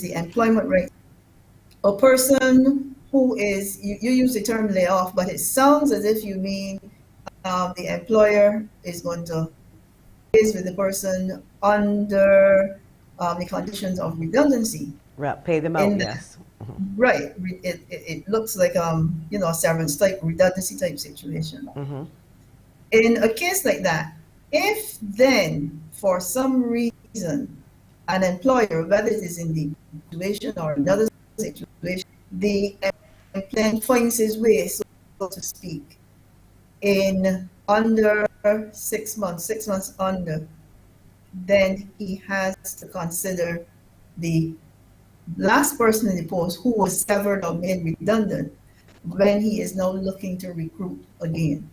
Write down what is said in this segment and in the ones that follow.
the employment rate. A person who is, you use the term layoff, but it sounds as if you mean the employer is going to liaise with the person under the conditions of redundancy. Right, pay them out, yes. Right. It looks like a severance type, redundancy type situation. In a case like that, if then for some reason an employer, whether it is in the situation or another situation, the employer finds his way, so to speak, in under 6 months, 6 months under, then he has to consider the last person in the post who was severed or made redundant when he is now looking to recruit again.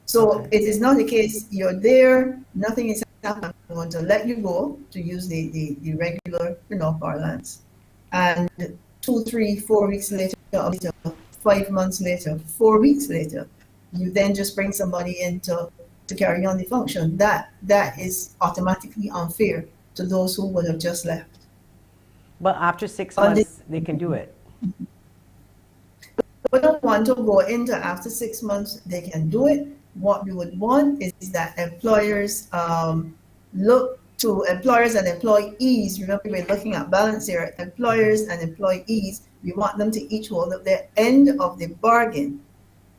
So it is not the case you're there, nothing is happening, I want to let you go, to use the regular parlance. And 2, 3, 4 weeks later, 5 months later, 4 weeks later, you then just bring somebody in to carry on the function. That is automatically unfair to those who would have just left. But after 6 months, they can do it. We don't want to go into after 6 months, they can do it. What we would want is that employers look to employers and employees. Remember, we're looking at balance here. Employers and employees, we want them to each hold up their end of the bargain,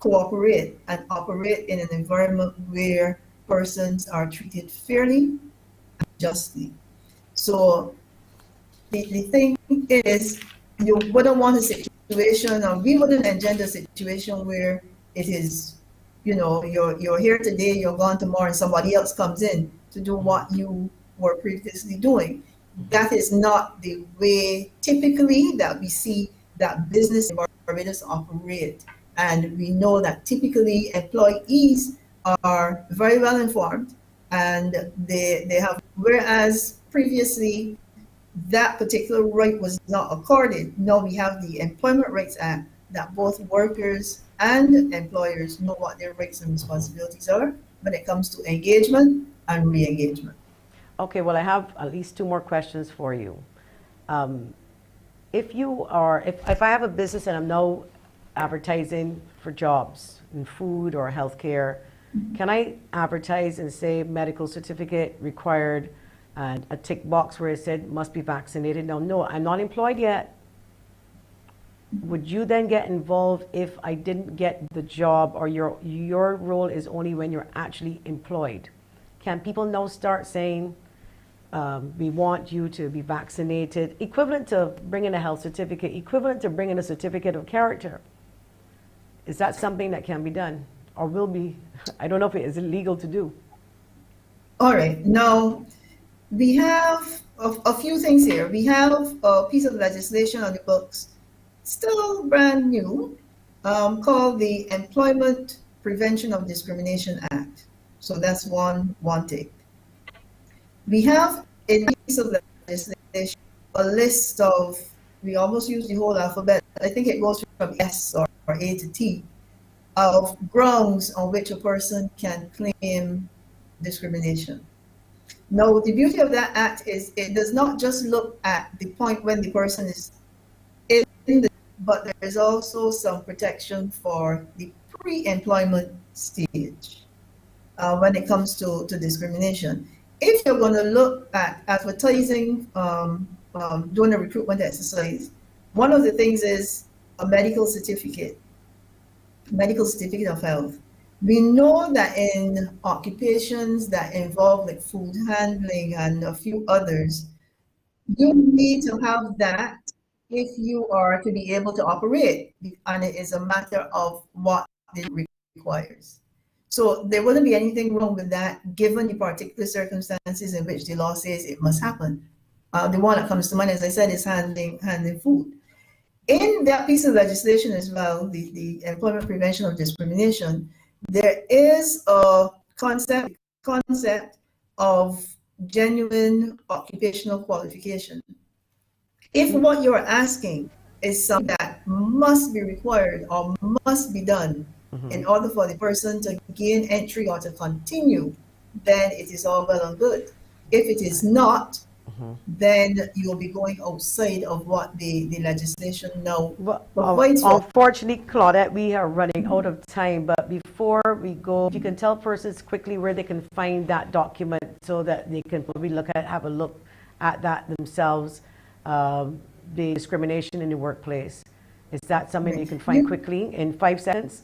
cooperate and operate in an environment where persons are treated fairly and justly. So the thing is, you wouldn't want a situation, or we wouldn't engender a situation where it is, you're here today, you're gone tomorrow, and somebody else comes in to do what you were previously doing. That is not the way typically that we see that business environments operate. And we know that typically employees are very well informed, and they have, whereas previously that particular right was not accorded. Now we have the Employment Rights Act that both workers and employers know what their rights and responsibilities are when it comes to engagement and re-engagement. Okay, well, I have at least 2 more questions for you. If I have a business and I'm now advertising for jobs in food or healthcare, can I advertise and say medical certificate required and a tick box where it said must be vaccinated? Now, no, I'm not employed yet. Would you then get involved if I didn't get the job, or your role is only when you're actually employed? Can people now start saying, we want you to be vaccinated, equivalent to bringing a health certificate, equivalent to bringing a certificate of character? Is that something that can be done, or will be? I don't know if it is illegal to do. All right. Now, we have a few things here. We have a piece of legislation on the books, still brand new, called the Employment Prevention of Discrimination Act. So that's one take. We have a piece of legislation, a list of, we almost use the whole alphabet. I think it goes from S or A to T, of grounds on which a person can claim discrimination. Now, the beauty of that act is it does not just look at the point when the person is in the, but there is also some protection for the pre-employment stage when it comes to discrimination. If you're going to look at advertising, doing a recruitment exercise, one of the things is a medical certificate of health. We know that in occupations that involve like food handling and a few others, you need to have that if you are to be able to operate, and it is a matter of what it requires. So there wouldn't be anything wrong with that, given the particular circumstances in which the law says it must happen. The one that comes to mind, as I said, is handling food. In that piece of legislation as well, the Employment Prevention of Discrimination, there is a concept of genuine occupational qualification. If what you're asking is something that must be required or must be done in order for the person to gain entry or to continue, then it is all well and good. If it is not, then you'll be going outside of what the legislation now Well, provides for. unfortunately, Claudette, we are running out of time, but before we go, if you can tell persons quickly where they can find that document so that they can probably have a look at that themselves, the discrimination in the workplace. Is that something you can find quickly in 5 seconds?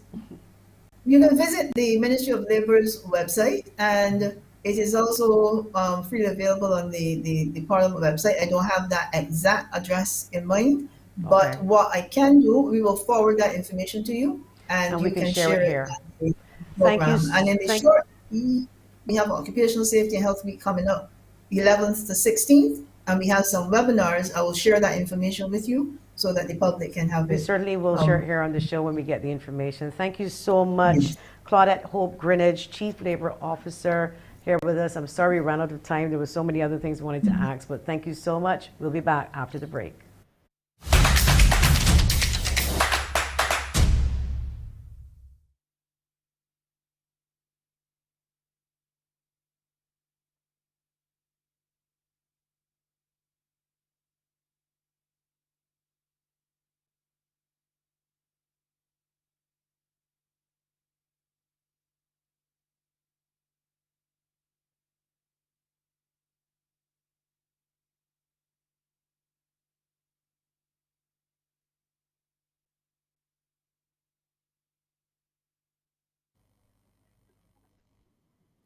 You can visit the Ministry of Labor's website, and it is also freely available on the Parliament website. I don't have that exact address in mind, but Okay. what I can do, we will forward that information to you, and we you can can share it share it here. at the Thank you. program. And in the short, we have Occupational Safety and Health Week coming up, 11th to 16th, and we have some webinars. I will share that information with you so that the public can have We it. certainly will share it here on the show when we get the information. Thank you so much, Yes. Claudette Hope Greenidge, Chief Labor Officer, here with us. I'm sorry we ran out of time. There were so many other things I wanted to ask, but thank you so much. We'll be back after the break.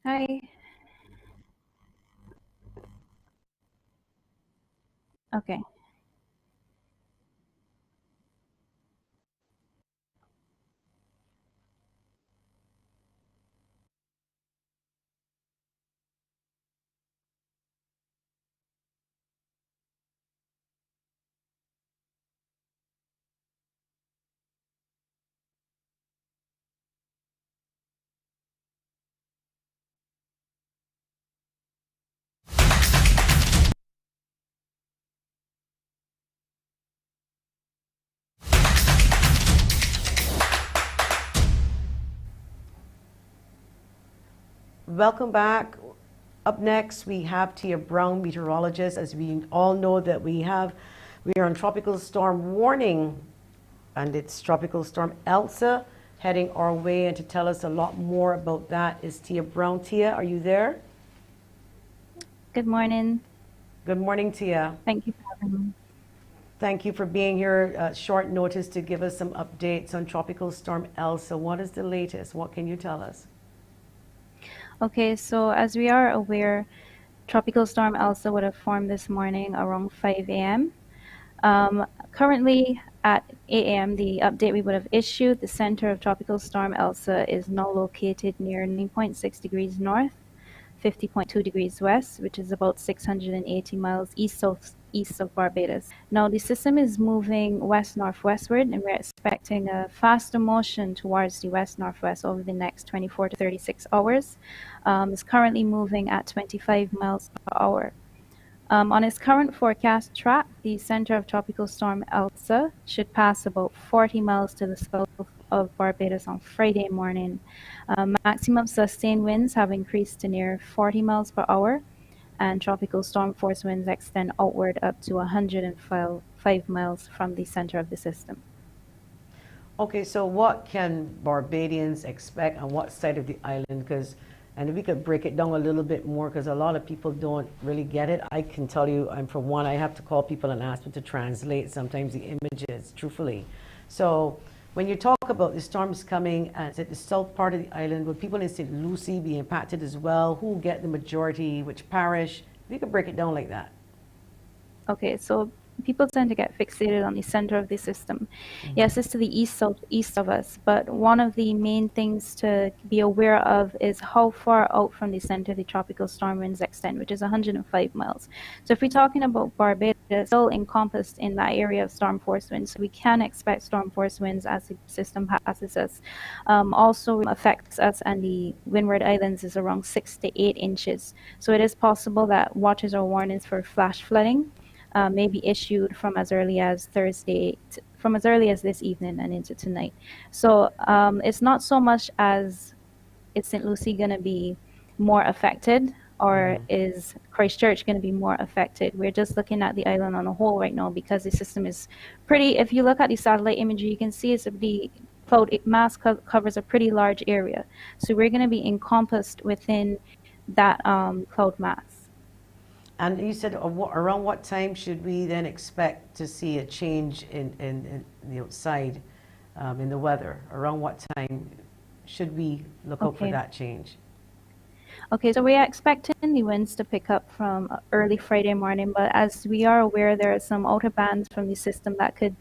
Hi. Okay. Welcome back. Up next, we have Tia Brown, meteorologist. As we all know that we are on tropical storm warning, and it's tropical storm Elsa heading our way. And to tell us a lot more about that is Tia Brown. Tia, are you there? Good morning. Good morning, Tia. Thank you for having me. Thank you for being here at short notice to give us some updates on tropical storm Elsa. What is the latest? What can you tell us? Okay, so as we are aware, Tropical Storm Elsa would have formed this morning around 5 a.m. Currently at 8 a.m., the update we would have issued, the center of Tropical Storm Elsa is now located near 9.6 degrees north, 50.2 degrees west, which is about 680 miles east of Barbados. Now, the system is moving west-northwestward, and we're expecting a faster motion towards the west-northwest over the next 24 to 36 hours. It's currently moving at 25 miles per hour. On its current forecast track, the center of Tropical Storm Elsa should pass about 40 miles to the south of Barbados on Friday morning. Maximum sustained winds have increased to near 40 miles per hour, and tropical storm force winds extend outward up to 105 miles from the center of the system. Okay, so what can Barbadians expect on what side of the island? And if we could break it down a little bit more, because a lot of people don't really get it. I can tell you, for one, I have to call people and ask them to translate sometimes the images, truthfully. So when you talk about the storms coming at the south part of the island, will people in St. Lucie be impacted as well? Who will get the majority? Which parish? If you could break it down like that. Okay, so people tend to get fixated on the center of the system. Yes, it's to the east of us, but one of the main things to be aware of is how far out from the center the tropical storm winds extend, which is 105 miles. So if we're talking about Barbados, it's still encompassed in that area of storm force winds. So we can expect storm force winds as the system passes us. Also affects us, and the Windward Islands is around 6 to 8 inches. So it is possible that watches or warnings for flash flooding may be issued from as early as from as early as this evening and into tonight. So it's not so much as is St. Lucie going to be more affected. or is Christchurch going to be more affected? We're just looking at the island on a whole right now because the system is pretty, if you look at the satellite imagery, you can see the cloud mass covers a pretty large area. So we're going to be encompassed within that cloud mass. And you said around what time should we then expect to see a change in the outside, in the weather? Around what time should we look out for that change? Okay, so we are expecting the winds to pick up from early Friday morning, but as we are aware, there are some outer bands from the system that could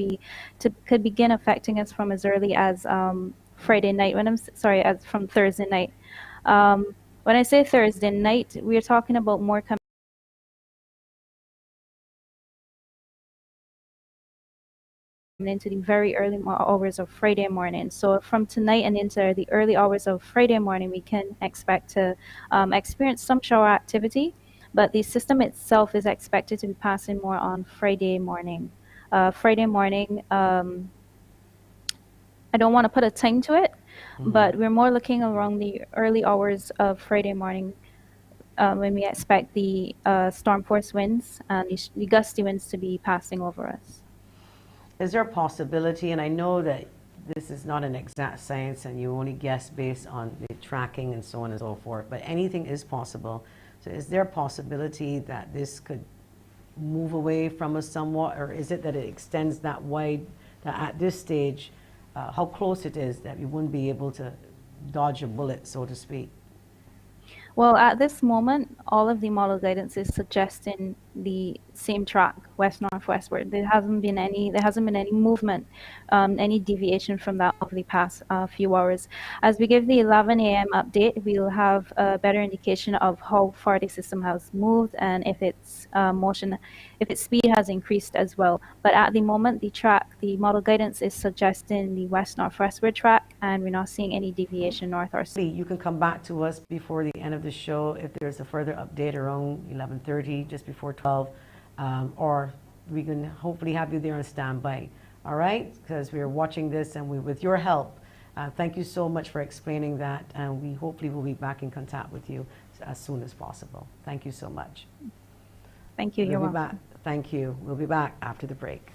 begin affecting us from as early as Friday night. As from Thursday night. When I say Thursday night, we are talking about more into the very early hours of Friday morning. So from tonight and into the early hours of Friday morning, we can expect to experience some shower activity, but the system itself is expected to be passing more on Friday morning. Friday morning, I don't want to put a time to it, but we're more looking around the early hours of Friday morning when we expect the storm force winds and the gusty winds to be passing over us. Is there a possibility, and I know that this is not an exact science and you only guess based on the tracking and so on and so forth, but anything is possible. So is there a possibility that this could move away from us somewhat, or is it that it extends that wide, that at this stage, how close it is that we wouldn't be able to dodge a bullet, so to speak? Well, at this moment, all of the model guidance is suggesting the same track, west-northwestward. There hasn't been any movement, any deviation from that over the past few hours. As we give the 11 a.m. update, we'll have a better indication of how far the system has moved and if its speed has increased as well. But at the moment, the model guidance is suggesting the west-northwestward track, and we're not seeing any deviation north or south. You can come back to us before the end of the show if there's a further update around 11:30, just before 12, or we can hopefully have you there on standby. All right, because we're watching this, and with your help, thank you so much for explaining that, and we hopefully will be back in contact with you as soon as possible. Thank you so much. Thank you. You're welcome. Thank you. We'll be back after the break.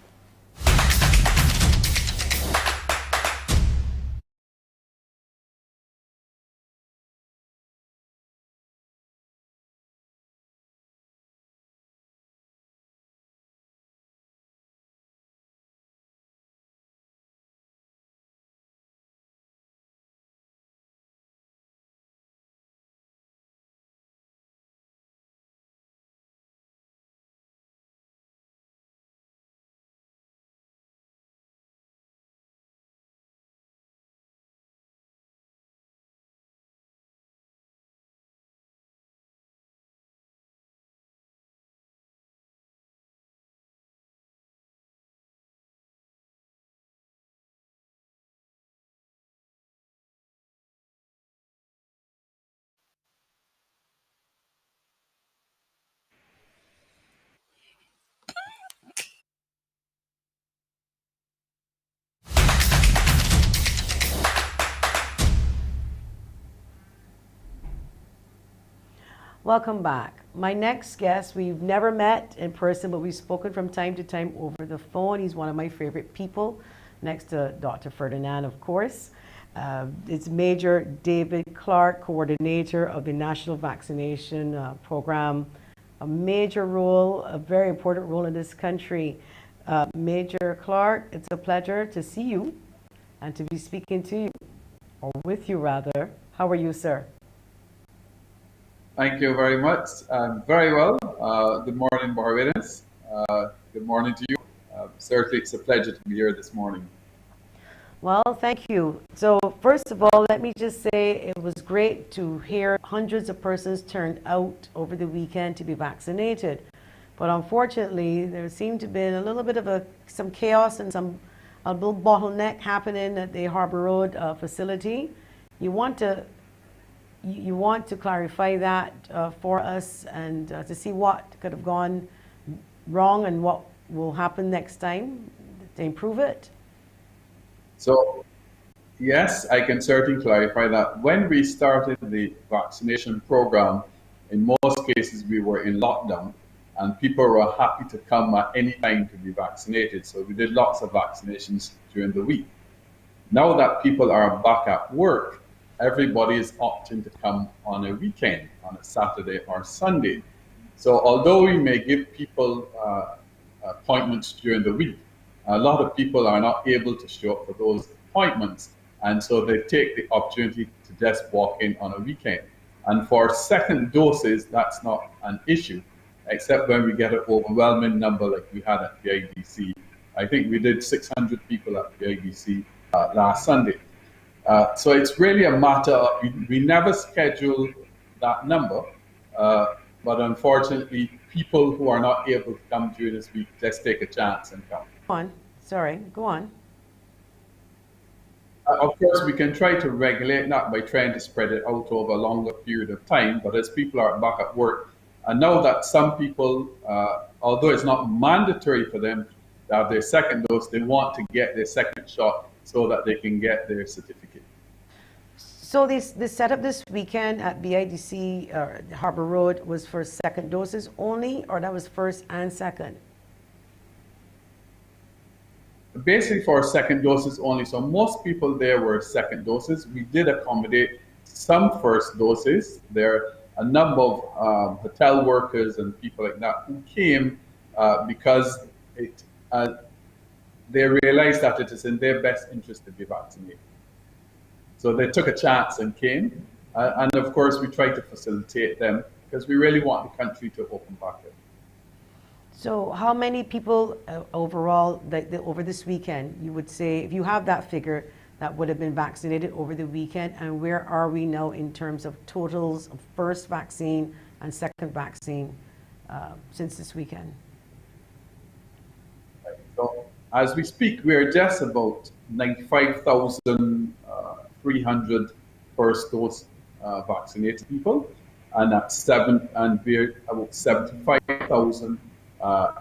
Welcome back. My next guest, we've never met in person, but we've spoken from time to time over the phone. He's one of my favorite people, next to Dr. Ferdinand, of course. It's Major David Clark, coordinator of the National Vaccination Program. A major role, a very important role in this country. Major Clark, it's a pleasure to see you and to be speaking to you, or with you rather. How are you, sir? Thank you very much. Very well. Good morning, Barbados. Good morning to you. Certainly, it's a pleasure to be here this morning. Well, thank you. So first of all, let me just say it was great to hear hundreds of persons turned out over the weekend to be vaccinated. But unfortunately, there seemed to be a little bit of some chaos and a little bottleneck happening at the Harbour Road facility. You want to clarify that for us and to see what could have gone wrong and what will happen next time to improve it? So, yes, I can certainly clarify that. When we started the vaccination program, in most cases we were in lockdown, and people were happy to come at any time to be vaccinated. So we did lots of vaccinations during the week. Now that people are back at work, everybody is opting to come on a weekend, on a Saturday or Sunday. So although we may give people appointments during the week, a lot of people are not able to show up for those appointments. And so they take the opportunity to just walk in on a weekend. And for second doses, that's not an issue, except when we get an overwhelming number like we had at BIDC. I think we did 600 people at BIDC last Sunday. So it's really a matter of, we never schedule that number, but unfortunately, people who are not able to come during this week, just take a chance and come. Go on. Sorry, go on. Of course, we can try to regulate that by trying to spread it out over a longer period of time, but as people are back at work, I know that some people, although it's not mandatory for them to have their second dose, they want to get their second shot so that they can get their certificate. So this setup this weekend at BIDC Harbor Road was for second doses only, or that was first and second? Basically for second doses only. So most people there were second doses. We did accommodate some first doses. There are a number of hotel workers and people like that who came because they realized that it is in their best interest to be vaccinated. So they took a chance and came. And of course, we tried to facilitate them because we really want the country to open back up. So how many people overall over this weekend, you would say, if you have that figure, that would have been vaccinated over the weekend, and where are we now in terms of totals of first vaccine and second vaccine since this weekend? So as we speak, we're just about 95,300 first dose vaccinated people, and we're about 75,000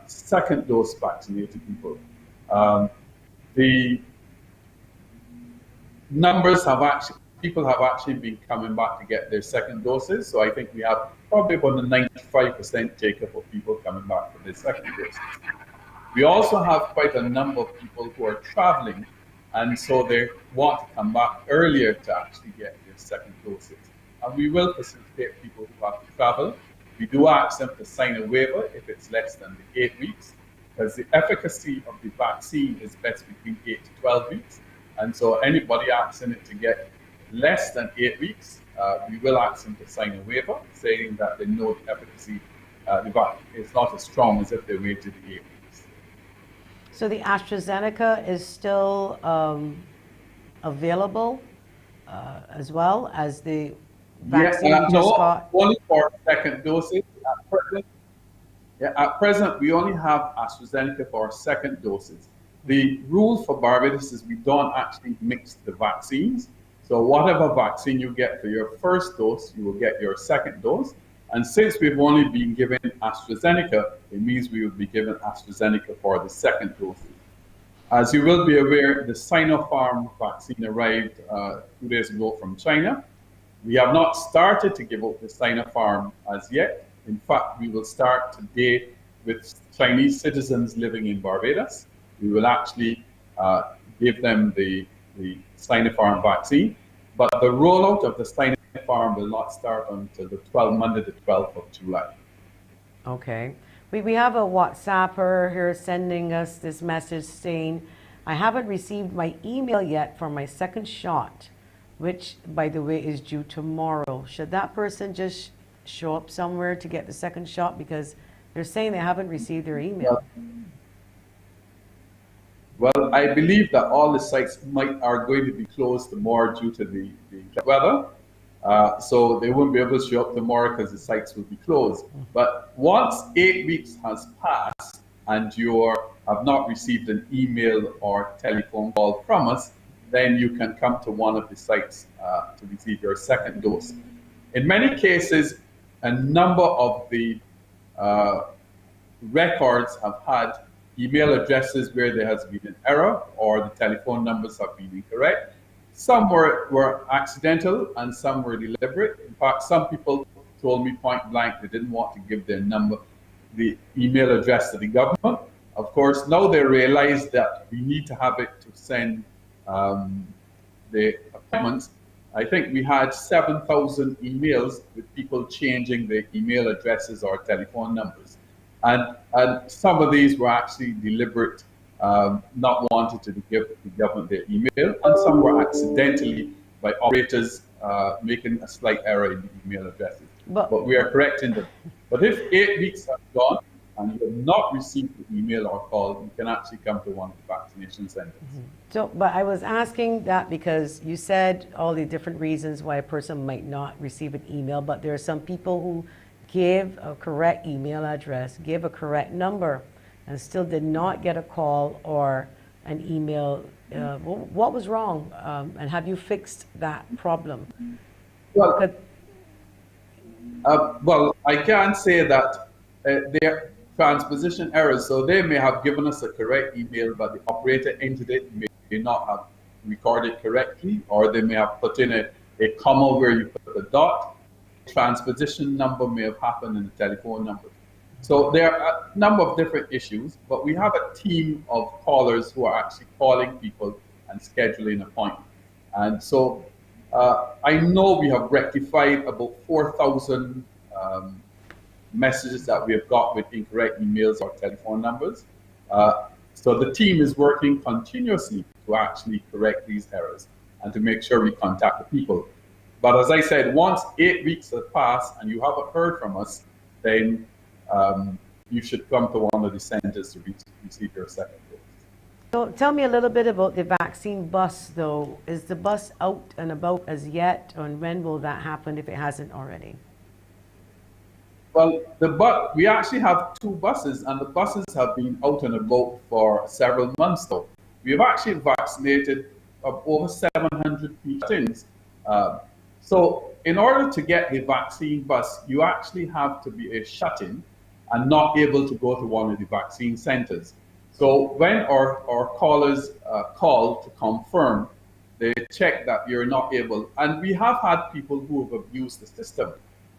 second dose vaccinated people. The numbers people have actually been coming back to get their second doses. So I think we have probably about a 95% take-up of people coming back for their second doses. We also have quite a number of people who are traveling, and so they want to come back earlier to actually get their second doses. And we will facilitate people who have to travel. We do ask them to sign a waiver if it's less than the 8 weeks, because the efficacy of the vaccine is best between 8 to 12 weeks. And so anybody asking it to get less than 8 weeks, we will ask them to sign a waiver saying that they know the efficacy is not as strong as if they waited 8 weeks. So the AstraZeneca is still available as well as the vaccine we just got? Only for second doses. At present, we only have AstraZeneca for second doses. The rule for Barbados is we don't actually mix the vaccines. So whatever vaccine you get for your first dose, you will get your second dose. And since we've only been given AstraZeneca, it means we will be given AstraZeneca for the second dose. As you will be aware, the Sinopharm vaccine arrived 2 days ago from China. We have not started to give out the Sinopharm as yet. In fact, we will start today with Chinese citizens living in Barbados. We will actually give them the Sinopharm vaccine, but the rollout of the Sinopharm will not start until Monday the 12th of July. Okay. We have a WhatsApper here sending us this message saying, I haven't received my email yet for my second shot, which, by the way, is due tomorrow. Should that person just show up somewhere to get the second shot? Because they're saying they haven't received their email. Well, I believe that all the sites are going to be closed tomorrow due to the weather. So they won't be able to show up tomorrow because the sites will be closed. But once 8 weeks has passed and you have not received an email or telephone call from us, then you can come to one of the sites to receive your second dose. In many cases, a number of the records have had email addresses where there has been an error or the telephone numbers have been incorrect. Some were accidental and some were deliberate. In fact, some people told me point blank they didn't want to give their number, the email address to the government. Of course, now they realize that we need to have it to send the appointments. I think we had 7,000 emails with people changing their email addresses or telephone numbers. And some of these were actually deliberate, not wanting to give the government their email, and some were accidentally by operators making a slight error in the email addresses. But we are correcting them. But if 8 weeks have gone and you have not received the email or call, you can actually come to one of the vaccination centers. So, but I was asking that because you said all the different reasons why a person might not receive an email, but there are some people who gave a correct email address, gave a correct number, and still did not get a call or an email. What was wrong? And have you fixed that problem? Well, I can't say that they're transposition errors. So they may have given us a correct email, but the operator entered it may not have recorded correctly, or they may have put in a comma where you put a dot. Transposition number may have happened in the telephone number. So there are a number of different issues, but we have a team of callers who are actually calling people and scheduling appointments. And so I know we have rectified about 4,000 messages that we have got with incorrect emails or telephone numbers. So the team is working continuously to actually correct these errors and to make sure we contact the people. But as I said, once 8 weeks have passed and you haven't heard from us, then you should come to one of the centers to receive your second dose. So tell me a little bit about the vaccine bus, though. Is the bus out and about as yet, and when will that happen if it hasn't already? Well, we actually have 2 buses, and the buses have been out and about for several months now. We have actually vaccinated over 700 people. So in order to get the vaccine bus, you actually have to be a shut-in and not able to go to one of the vaccine centers. So when our callers call to confirm, they check that you're not able. And we have had people who have abused the system.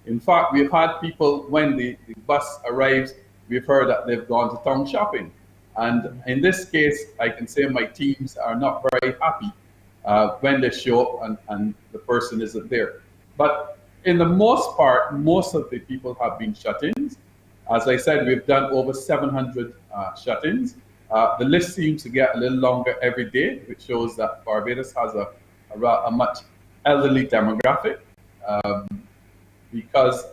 In fact, we've had people, when the bus arrives, we've heard that they've gone to town shopping. And in this case, I can say my teams are not very happy when they show up and the person isn't there. But in the most part, most of the people have been shut-ins. As I said, we've done over 700 shut-ins. The list seems to get a little longer every day, which shows that Barbados has a much elderly demographic. Because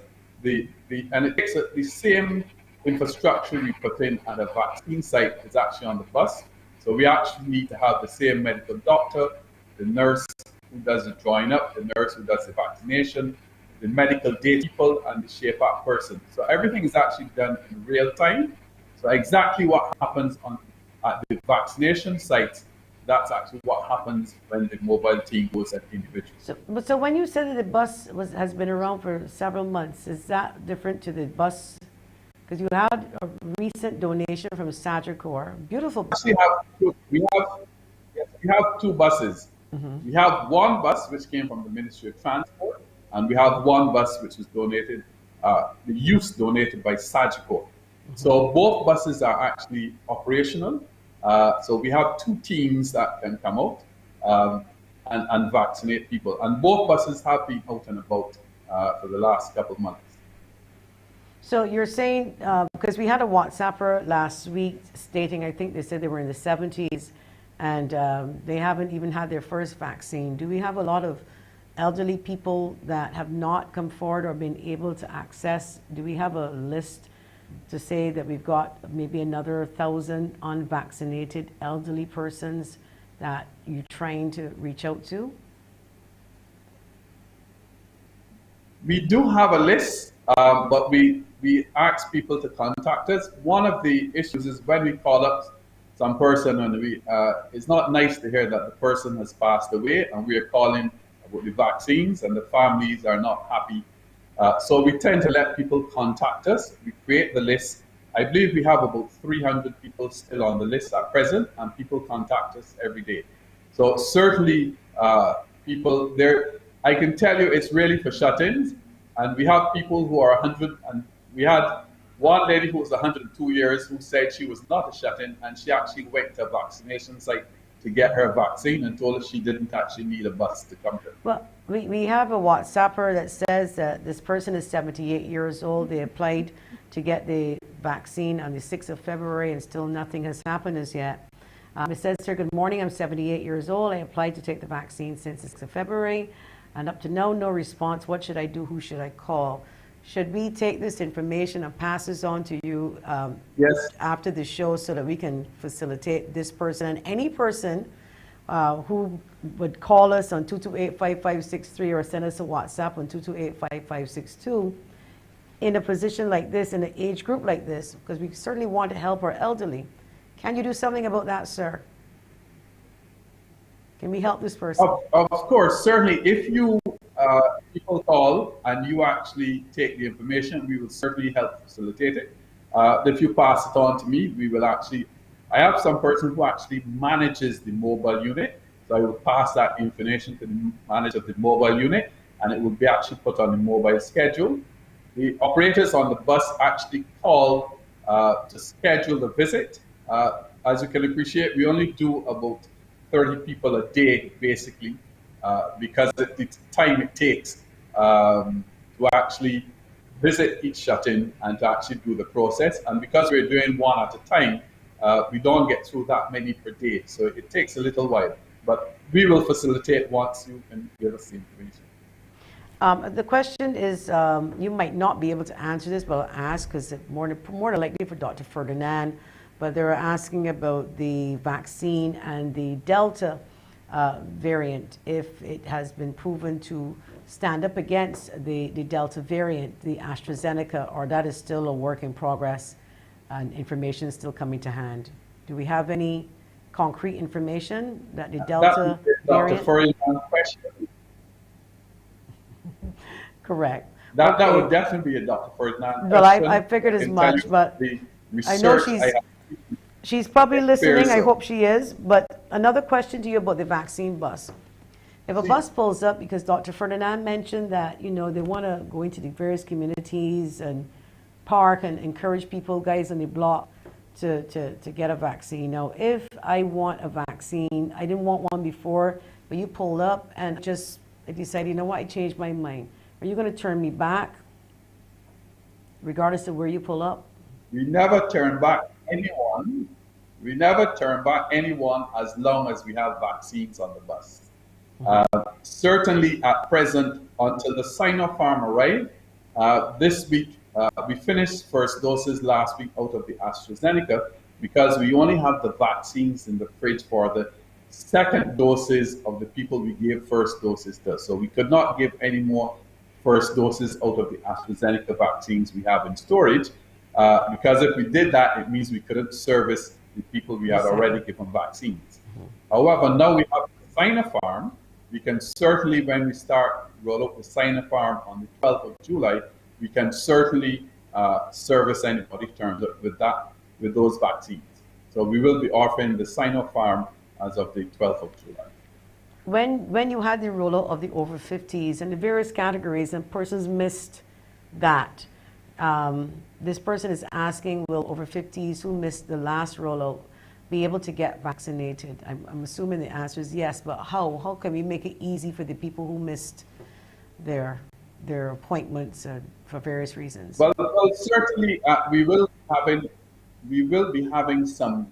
and it takes the same infrastructure we put in at a vaccine site is actually on the bus. So we actually need to have the same medical doctor, the nurse who does the drawing up, the nurse who does the vaccination, the medical data people, and the shape up person. So everything is actually done in real time. So exactly what happens at the vaccination sites, that's actually what happens when the mobile team goes at individuals. So when you said that the bus has been around for several months, is that different to the bus? Because you had a recent donation from Sagicor, beautiful. Actually, we have 2 buses. Mm-hmm. We have one bus which came from the Ministry of Transport, and we have one bus which was donated, the use donated by Sagicor. Mm-hmm. So both buses are actually operational. So we have 2 teams that can come out and vaccinate people. And both buses have been out and about for the last couple of months. So you're saying, because we had a WhatsApper last week stating, I think they said they were in the 70s, and they haven't even had their first vaccine. Do we have a lot of elderly people that have not come forward or been able to access? Do we have a list to say that we've got maybe another 1,000 unvaccinated elderly persons that you're trying to reach out to? We do have a list, but we ask people to contact us. One of the issues is when we call up some person and it's not nice to hear that the person has passed away and we are calling about the vaccines and the families are not happy. So we tend to let people contact us. We create the list. I believe we have about 300 people still on the list at present, and people contact us every day. So certainly people there, I can tell you it's really for shut-ins, And we have people who are 100, and we had one lady who was 102 years who said she was not a shut-in, and she actually went to a vaccination site to get her vaccine and told us she didn't actually need a bus to come to. Well, we have a WhatsApper that says that this person is 78 years old. They applied to get the vaccine on the 6th of February and still nothing has happened as yet. It says here, good morning, I'm 78 years old. I applied to take the vaccine since the 6th of February and up to now, no response. What should I do? Who should I call? Should we take this information and pass this on to you Yes. after the show so that we can facilitate this person and any person who would call us on 228-5563 or send us a WhatsApp on 228-5562 in a position like this, in an age group like this, because we certainly want to help our elderly. Can you do something about that, sir? Can we help this person? Of course, certainly. If you people call and you actually take the information, we will certainly help facilitate it. If you pass it on to me, we will actually, I have some person who actually manages the mobile unit. So I will pass that information to the manager of the mobile unit, and it will be actually put on the mobile schedule. The operators on the bus actually call to schedule the visit. As you can appreciate, we only do about 30 people a day, basically, because of the time it takes to actually visit each shut-in and to actually do the process. And because we're doing one at a time, we don't get through that many per day. So it takes a little while, but we will facilitate once you can give us the information. The question is, you might not be able to answer this, but I'll ask because it's more than likely for Dr. Ferdinand, but they're asking about the vaccine and the Delta variant, if it has been proven to stand up against the Delta variant, the AstraZeneca, or that is still a work in progress and information is still coming to hand. Do we have any concrete information that the Delta variant? Dr. Ferdinand question. Correct. That would definitely be a Dr. Ferdinand well, question. I figured as much, but I know she's probably listening. I hope she is. But another question to you about the vaccine bus. If a bus pulls up, because Dr. Ferdinand mentioned that, you know, they want to go into the various communities and park and encourage people, guys on the block, to get a vaccine. Now, if I want a vaccine, I didn't want one before, but you pulled up and I decided, you know what, I changed my mind. Are you going to turn me back, regardless of where you pull up? We never turn back anyone. We never turn back anyone as long as we have vaccines on the bus. Certainly at present, until the Sinopharm arrived, this week, we finished first doses last week out of the AstraZeneca because we only have the vaccines in the fridge for the second doses of the people we gave first doses to. So we could not give any more first doses out of the AstraZeneca vaccines we have in storage, because if we did that, it means we couldn't service the people we had already given vaccines. However, now we have Sinopharm. We can certainly, when we start roll out the Sinopharm on the 12th of July, we can certainly service anybody terms with those vaccines. So we will be offering the Sinopharm as of the 12th of July. When you had the rollout of the over 50s and the various categories and persons missed that, this person is asking, will over 50s who missed the last rollout be able to get vaccinated? I'm assuming the answer is yes, but how can we make it easy for the people who missed their appointments for various reasons? Well certainly we will be having some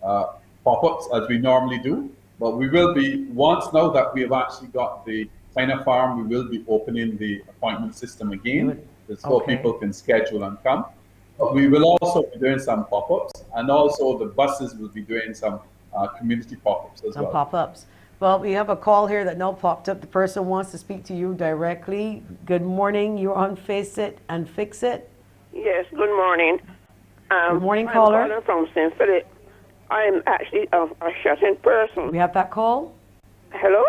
pop-ups as we normally do, but we will be, once now that we have actually got the Sinopharm, we will be opening the appointment system again, so people can schedule and come. But we will also be doing some pop-ups, and also the buses will be doing some community pop-ups as well. Some pop-ups. Well, we have a call here that now popped up. The person wants to speak to you directly. Good morning. You're on Face It and Fix It. Yes, good morning. Good morning, caller. I'm calling from St. Philip. I'm actually a shut-in person. We have that call? Hello?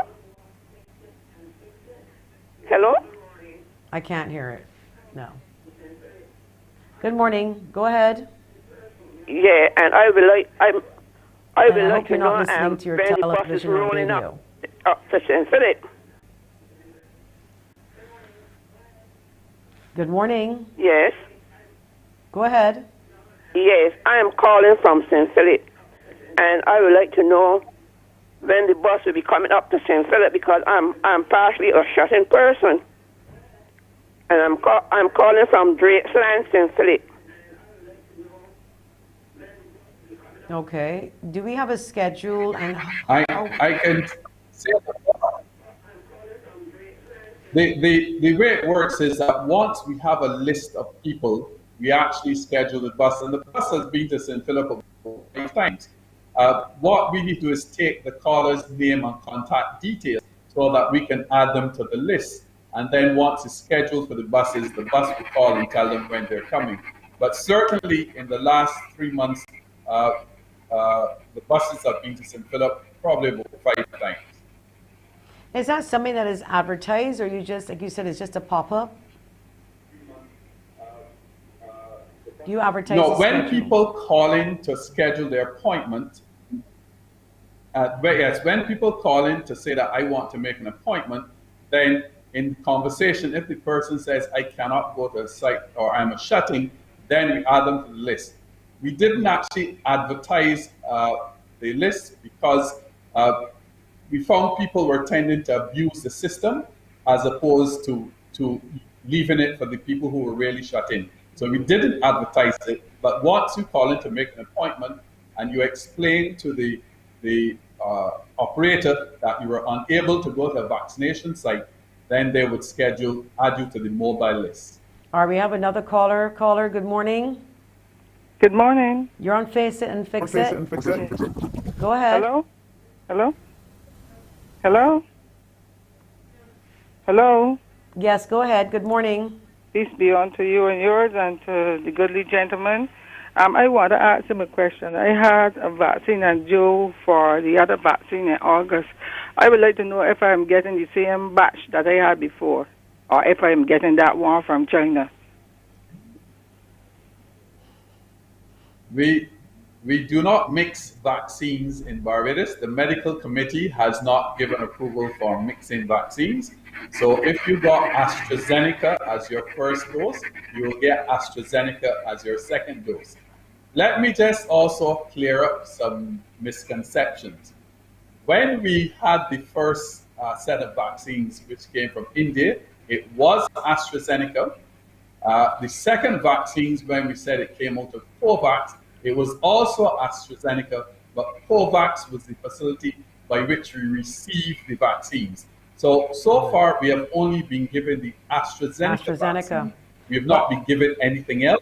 Hello? I can't hear it. No. Good morning. Go ahead. Yeah, and I would like to know listening to your when the bus is television or rolling radio. up to St. Philip. Good morning. Yes. Go ahead. Yes, I am calling from St. Philip, and I would like to know when the bus will be coming up to St. Philip, because I'm partially a shut-in person, and I'm calling from Drakesland, St. Philip. Okay. Do we have a schedule and I can say the way it works is that once we have a list of people, we actually schedule the bus, and the bus has been to St. Philip 5 times. What we need to do is take the caller's name and contact details so that we can add them to the list. And then once it's scheduled for the buses, the bus will call and tell them when they're coming. But certainly in the last 3 months, the buses have been to St. Philip probably about 5 times. is that something that is advertised, or you just, like you said, it's just a pop-up? Do you advertise? No, when people call in to schedule their appointment, when people call in to say that I want to make an appointment, then in conversation, if the person says I cannot go to a site or I'm a shut-in, then we add them to the list. We didn't actually advertise the list because we found people were tending to abuse the system as opposed to leaving it for the people who were really shut in. So we didn't advertise it, but once you call in to make an appointment and you explain to the operator that you were unable to go to a vaccination site, then they would add you to the mobile list. All right, we have another caller. Caller, good morning. Good morning. You're on Face It and Fix It. Go ahead. Hello? Hello? Hello? Hello? Yes, go ahead. Good morning. Peace be unto you and yours and to the goodly gentleman. I want to ask him a question. I had a vaccine and due for the other vaccine in August. I would like to know if I'm getting the same batch that I had before, or if I'm getting that one from China. We do not mix vaccines in Barbados. The medical committee has not given approval for mixing vaccines. So if you got AstraZeneca as your first dose, you will get AstraZeneca as your second dose. Let me just also clear up some misconceptions. When we had the first set of vaccines, which came from India, it was AstraZeneca. The second vaccines, when we said it came out of COVAX, it was also AstraZeneca, but COVAX was the facility by which we received the vaccines. So far, we have only been given the AstraZeneca vaccine. We have not been given anything else.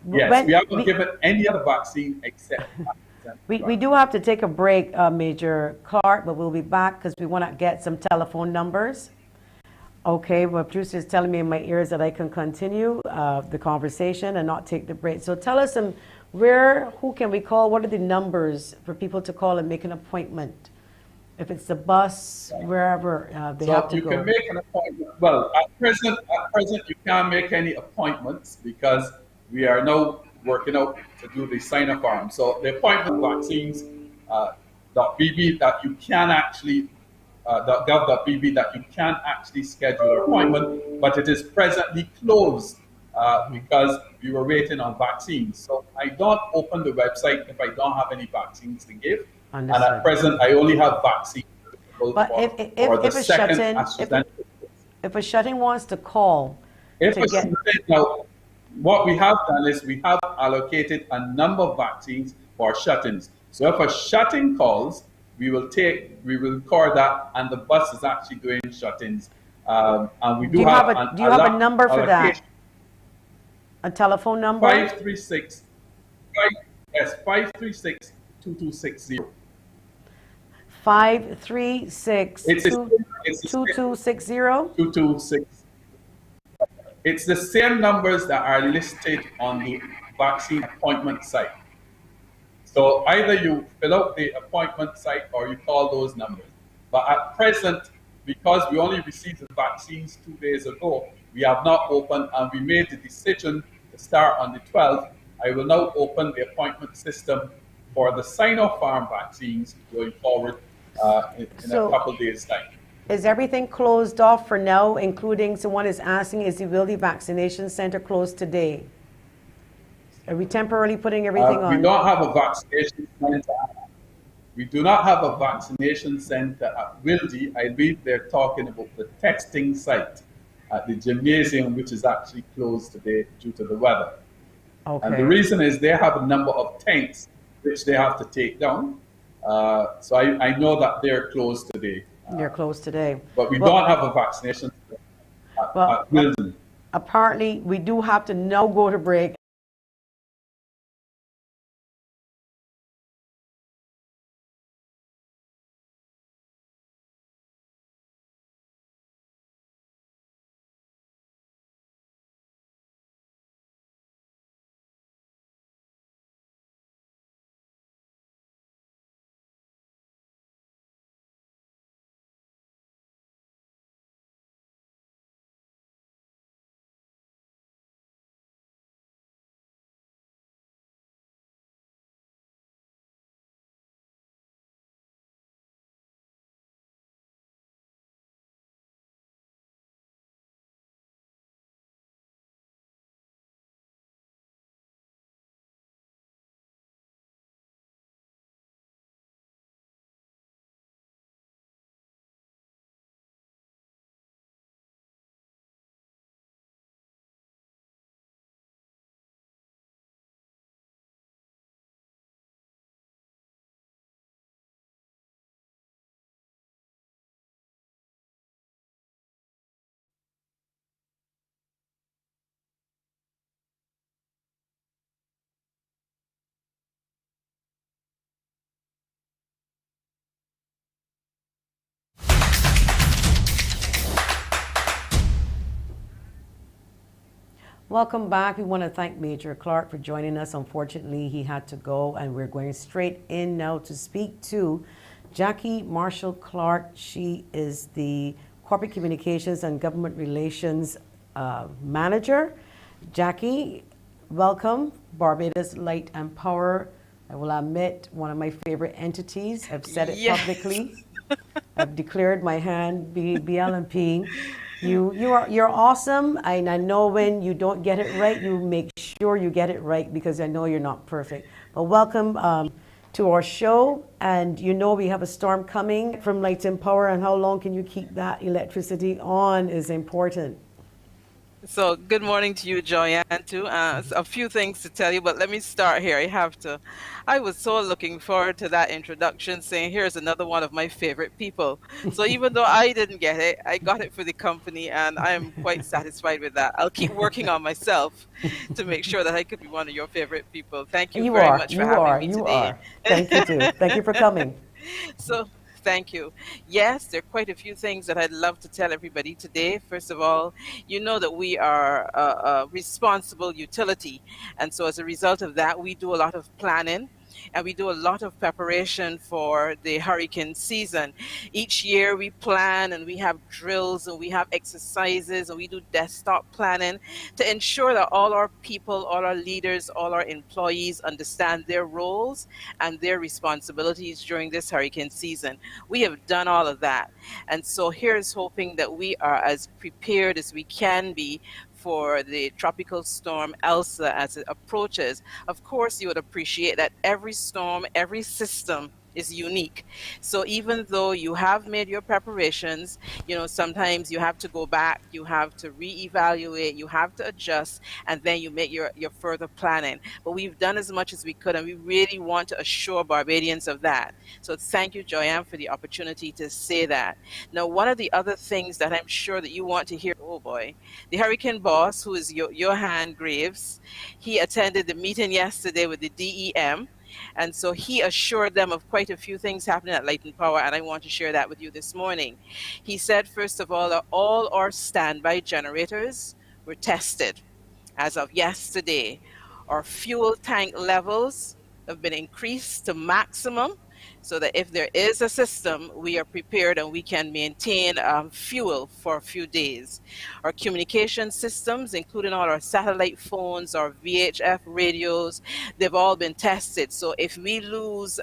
Yes, we haven't given any other vaccine except AstraZeneca. We do have to take a break, Major Clark, but we'll be back because we want to get some telephone numbers. Okay, well, producer is telling me in my ears that I can continue the conversation and not take the break. So tell us who can we call? What are the numbers for people to call and make an appointment? If it's the bus, wherever they have to go. So you can make an appointment. Well, at present, you can't make any appointments because we are now working out to do the sign-up form. So the appointment vaccines, .bb that you can actually, .gov.bb that you can actually schedule an appointment, but it is presently closed because we were waiting on vaccines. So I don't open the website if I don't have any vaccines to give. Understood. And at present, I only have vaccines. But if a shut-in wants to call, now, what we have done is we have allocated a number of vaccines for shut-ins. So if a shut-in calls, we will record that, and the bus is actually doing shut-ins. And we do you have a number for that? A telephone number? 536. Yes, 536 2260. 536 2260? 226. It's the same numbers that are listed on the vaccine appointment site. So either you fill out the appointment site or you call those numbers. But at present, because we only received the vaccines 2 days ago, we have not opened, and we made the decision to start on the 12th. I will now open the appointment system for the sign-off farm vaccines going forward in a couple of days' time. Is everything closed off for now, including someone is asking, is the vaccination center closed today? Are we temporarily putting everything on? We don't have a vaccination center. We do not have a vaccination center at Wildy. I believe they're talking about the testing site at the gymnasium, which is actually closed today due to the weather. Okay. And the reason is they have a number of tents which they have to take down. So I know that they're closed today. They're closed today. But we don't have a vaccination center at Wildy. Apparently, we do have to now go to break. Welcome back. We want to thank Major Clark for joining us. Unfortunately, he had to go, and we're going straight in now to speak to Jackie Marshall Clark. She is the Corporate Communications and Government Relations Manager. Jackie, welcome. Barbados Light and Power, I will admit, one of my favorite entities. I've said it publicly. I've declared my hand, BLMP. You're awesome, and I know when you don't get it right, you make sure you get it right, because I know you're not perfect. But welcome to our show, and you know we have a storm coming from Light and Power, and how long can you keep that electricity on is important. So good morning to you, Joyanne, too. A few things to tell you, but let me start here. I was so looking forward to that introduction, saying here's another one of my favorite people. So even though I didn't get it, I got it for the company, and I am quite satisfied with that. I'll keep working on myself to make sure that I could be one of your favorite people. Thank you very much for having me today. Thank you, too. Thank you for coming. So, thank you. Yes, there are quite a few things that I'd love to tell everybody today. First of all, you know that we are a responsible utility. And so as a result of that, we do a lot of planning. And we do a lot of preparation for the hurricane season. Each year we plan, and we have drills, and we have exercises, and we do desktop planning to ensure that all our people, all our leaders, all our employees understand their roles and their responsibilities during this hurricane season. We have done all of that. And so here's hoping that we are as prepared as we can be for the tropical storm Elsa as it approaches. Of course, you would appreciate that every storm, every system is unique. So even though you have made your preparations, sometimes you have to go back, you have to reevaluate, you have to adjust, and then you make your further planning. But we've done as much as we could, and we really want to assure Barbadians of that. So thank you, Joyanne, for the opportunity to say that. Now, one of the other things that I'm sure that you want to hear, oh boy, the hurricane boss, who is Johan Graves, he attended the meeting yesterday with the DEM. And so he assured them of quite a few things happening at Light and Power, and I want to share that with you this morning. He said, first of all, that all our standby generators were tested as of yesterday. Our fuel tank levels have been increased to maximum, so that if there is a system, we are prepared and we can maintain fuel for a few days. Our communication systems, including all our satellite phones, our VHF radios, they've all been tested. So if we lose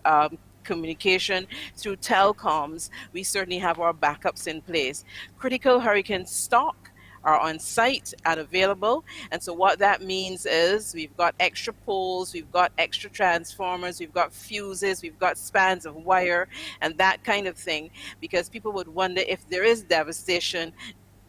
communication through telecoms, we certainly have our backups in place. Critical hurricane stock are on site and available. And so what that means is we've got extra poles, we've got extra transformers, we've got fuses, we've got spans of wire and that kind of thing, because people would wonder if there is devastation,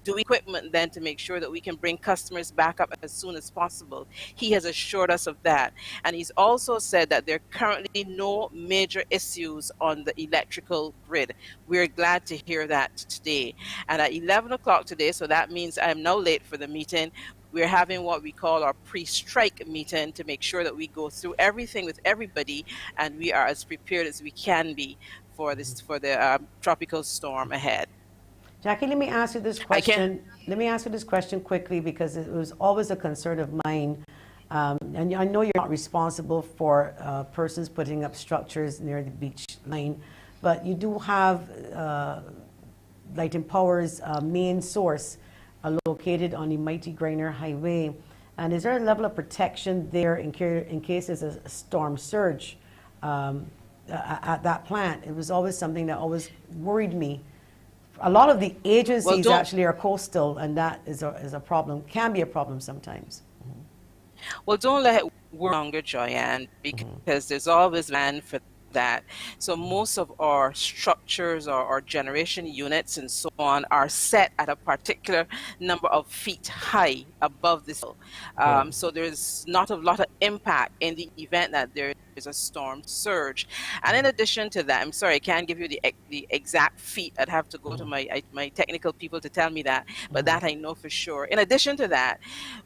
do equipment then to make sure that we can bring customers back up as soon as possible. He has assured us of that. And he's also said that there are currently no major issues on the electrical grid. We're glad to hear that today. And at 11 o'clock today, so that means I'm now late for the meeting, we're having what we call our pre-strike meeting to make sure that we go through everything with everybody and we are as prepared as we can be for this, for the tropical storm ahead. Jackie, let me ask you this question. Let me ask you this question quickly because it was always a concern of mine. And I know you're not responsible for persons putting up structures near the beach line, but you do have Light and Power's main source located on the Mighty Griner Highway. And is there a level of protection there in case there's a storm surge at that plant? It was always something that always worried me. A lot of the agencies actually are coastal, and that is a problem, can be a problem sometimes. Well, don't let it work longer, Joyanne, because there's always land for that. So most of our structures or our generation units and so on are set at a particular number of feet high above the sea. So there's not a lot of impact in the event that there is a storm surge. And in addition to that, I'm sorry, I can't give you the exact feet. I'd have to go to my technical people to tell me that, but that I know for sure. In addition to that,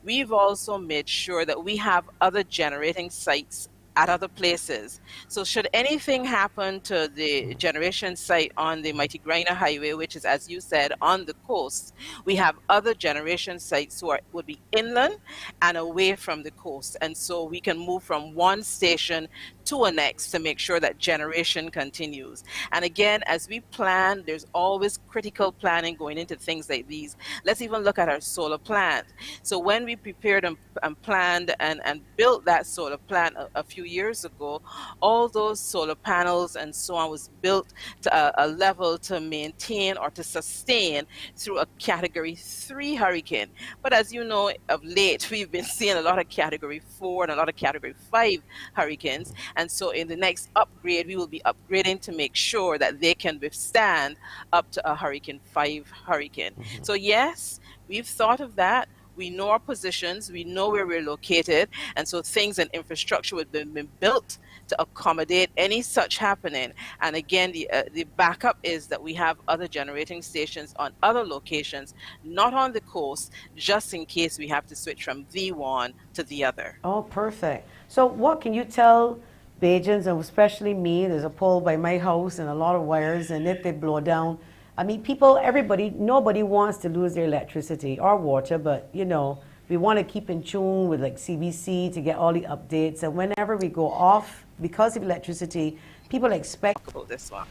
we've also made sure that we have other generating sites at other places. So should anything happen to the generation site on the Mighty Griner Highway, which is, as you said, on the coast, we have other generation sites who would be inland and away from the coast. And so we can move from one station to a next to make sure that generation continues. And again, as we plan, there's always critical planning going into things like these. Let's even look at our solar plant. So when we prepared and planned and built that solar plant a few years ago, all those solar panels and so on was built to a level to maintain or to sustain through a Category 3 hurricane. But as you know, of late, we've been seeing a lot of Category 4 and a lot of Category 5 hurricanes. And so in the next upgrade, we will be upgrading to make sure that they can withstand up to a Hurricane 5 hurricane. So yes, we've thought of that. We know our positions, we know where we're located, and so things and infrastructure would be built to accommodate any such happening. And again, the backup is that we have other generating stations on other locations, not on the coast, just in case we have to switch from the one to the other. Oh, perfect. So what can you tell Bajans, and especially me? There's a pole by my house and a lot of wires, and if they blow down, I mean, people, everybody, nobody wants to lose their electricity or water, but, you know, we want to keep in tune with like CBC to get all the updates. And whenever we go off because of electricity, people expect about this one.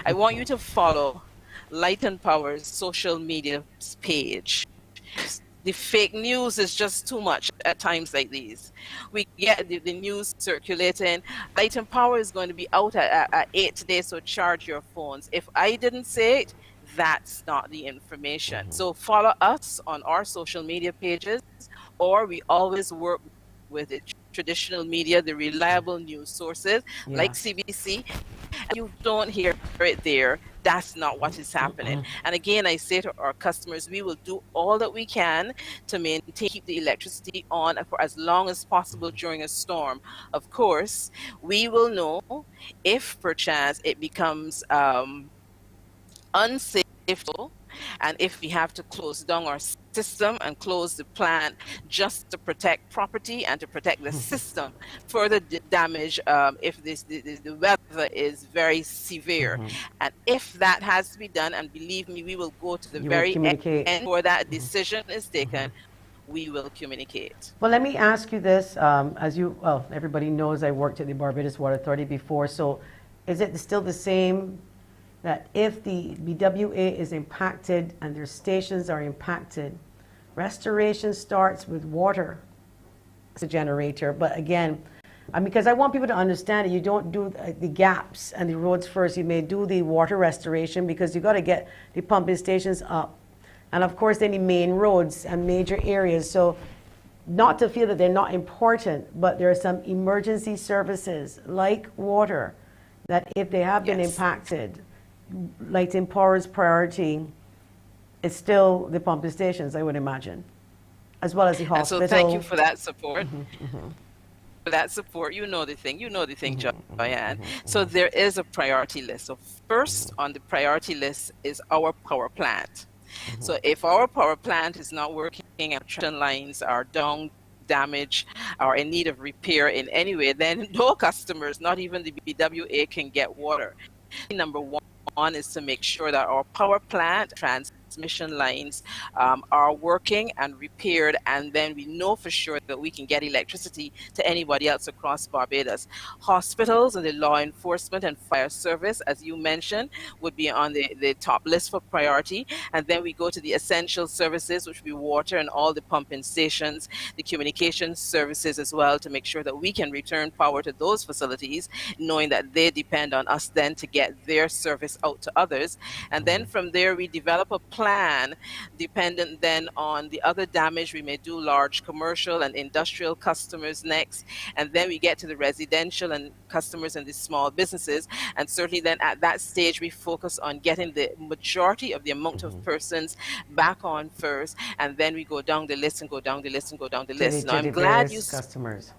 I want you to follow Light and Power's social media page. The fake news is just too much at times like these. We get the news circulating. Light and Power is going to be out at 8 today, so charge your phones. If I didn't say it, that's not the information. So follow us on our social media pages, or we always work with the traditional media, the reliable news sources like CBC. And you don't hear it there, that's not what is happening. And again, I say to our customers, we will do all that we can to maintain, keep the electricity on for as long as possible during a storm. Of course, we will know if perchance it becomes unsafe, and if we have to close down our system and close the plant just to protect property and to protect the system, further damage if the weather is very severe. And if that has to be done, and believe me, we will go to the very end before that decision is taken, we will communicate. Well, let me ask you this. Well, everybody knows I worked at the Barbados Water Authority before, so is it still the same that if the BWA is impacted and their stations are impacted, restoration starts with water as a generator? But again, Because I want people to understand that you don't do the gaps and the roads first. You may do the water restoration because you got to get the pumping stations up. And of course, then the main roads and major areas. So not to feel that they're not important, but there are some emergency services like water that if they have been impacted, like Empower's priority, it's still the pumping stations, I would imagine, as well as the hospital. And so thank you for that support. For that support, you know the thing, Joanne. So there is a priority list. So first on the priority list is our power plant. So if our power plant is not working and transmission lines are down, damaged, or in need of repair in any way, then no customers, not even the BWA, can get water. Number one is to make sure that our power plant transmission lines are working and repaired, and then we know for sure that we can get electricity to anybody else across Barbados. Hospitals and the law enforcement and fire service, as you mentioned, would be on the top list for priority. And then we go to the essential services, which would be water and all the pumping stations, the communications services as well, to make sure that we can return power to those facilities, knowing that they depend on us then to get their service out to others. And then from there, we develop a plan dependent then on the other damage. We may do large commercial and industrial customers next, and then we get to the residential and customers and the small businesses. And certainly then at that stage, we focus on getting the majority of the amount of persons back on first, and then we go down the list and go down the list and go down the list. Now, I'm glad you customers.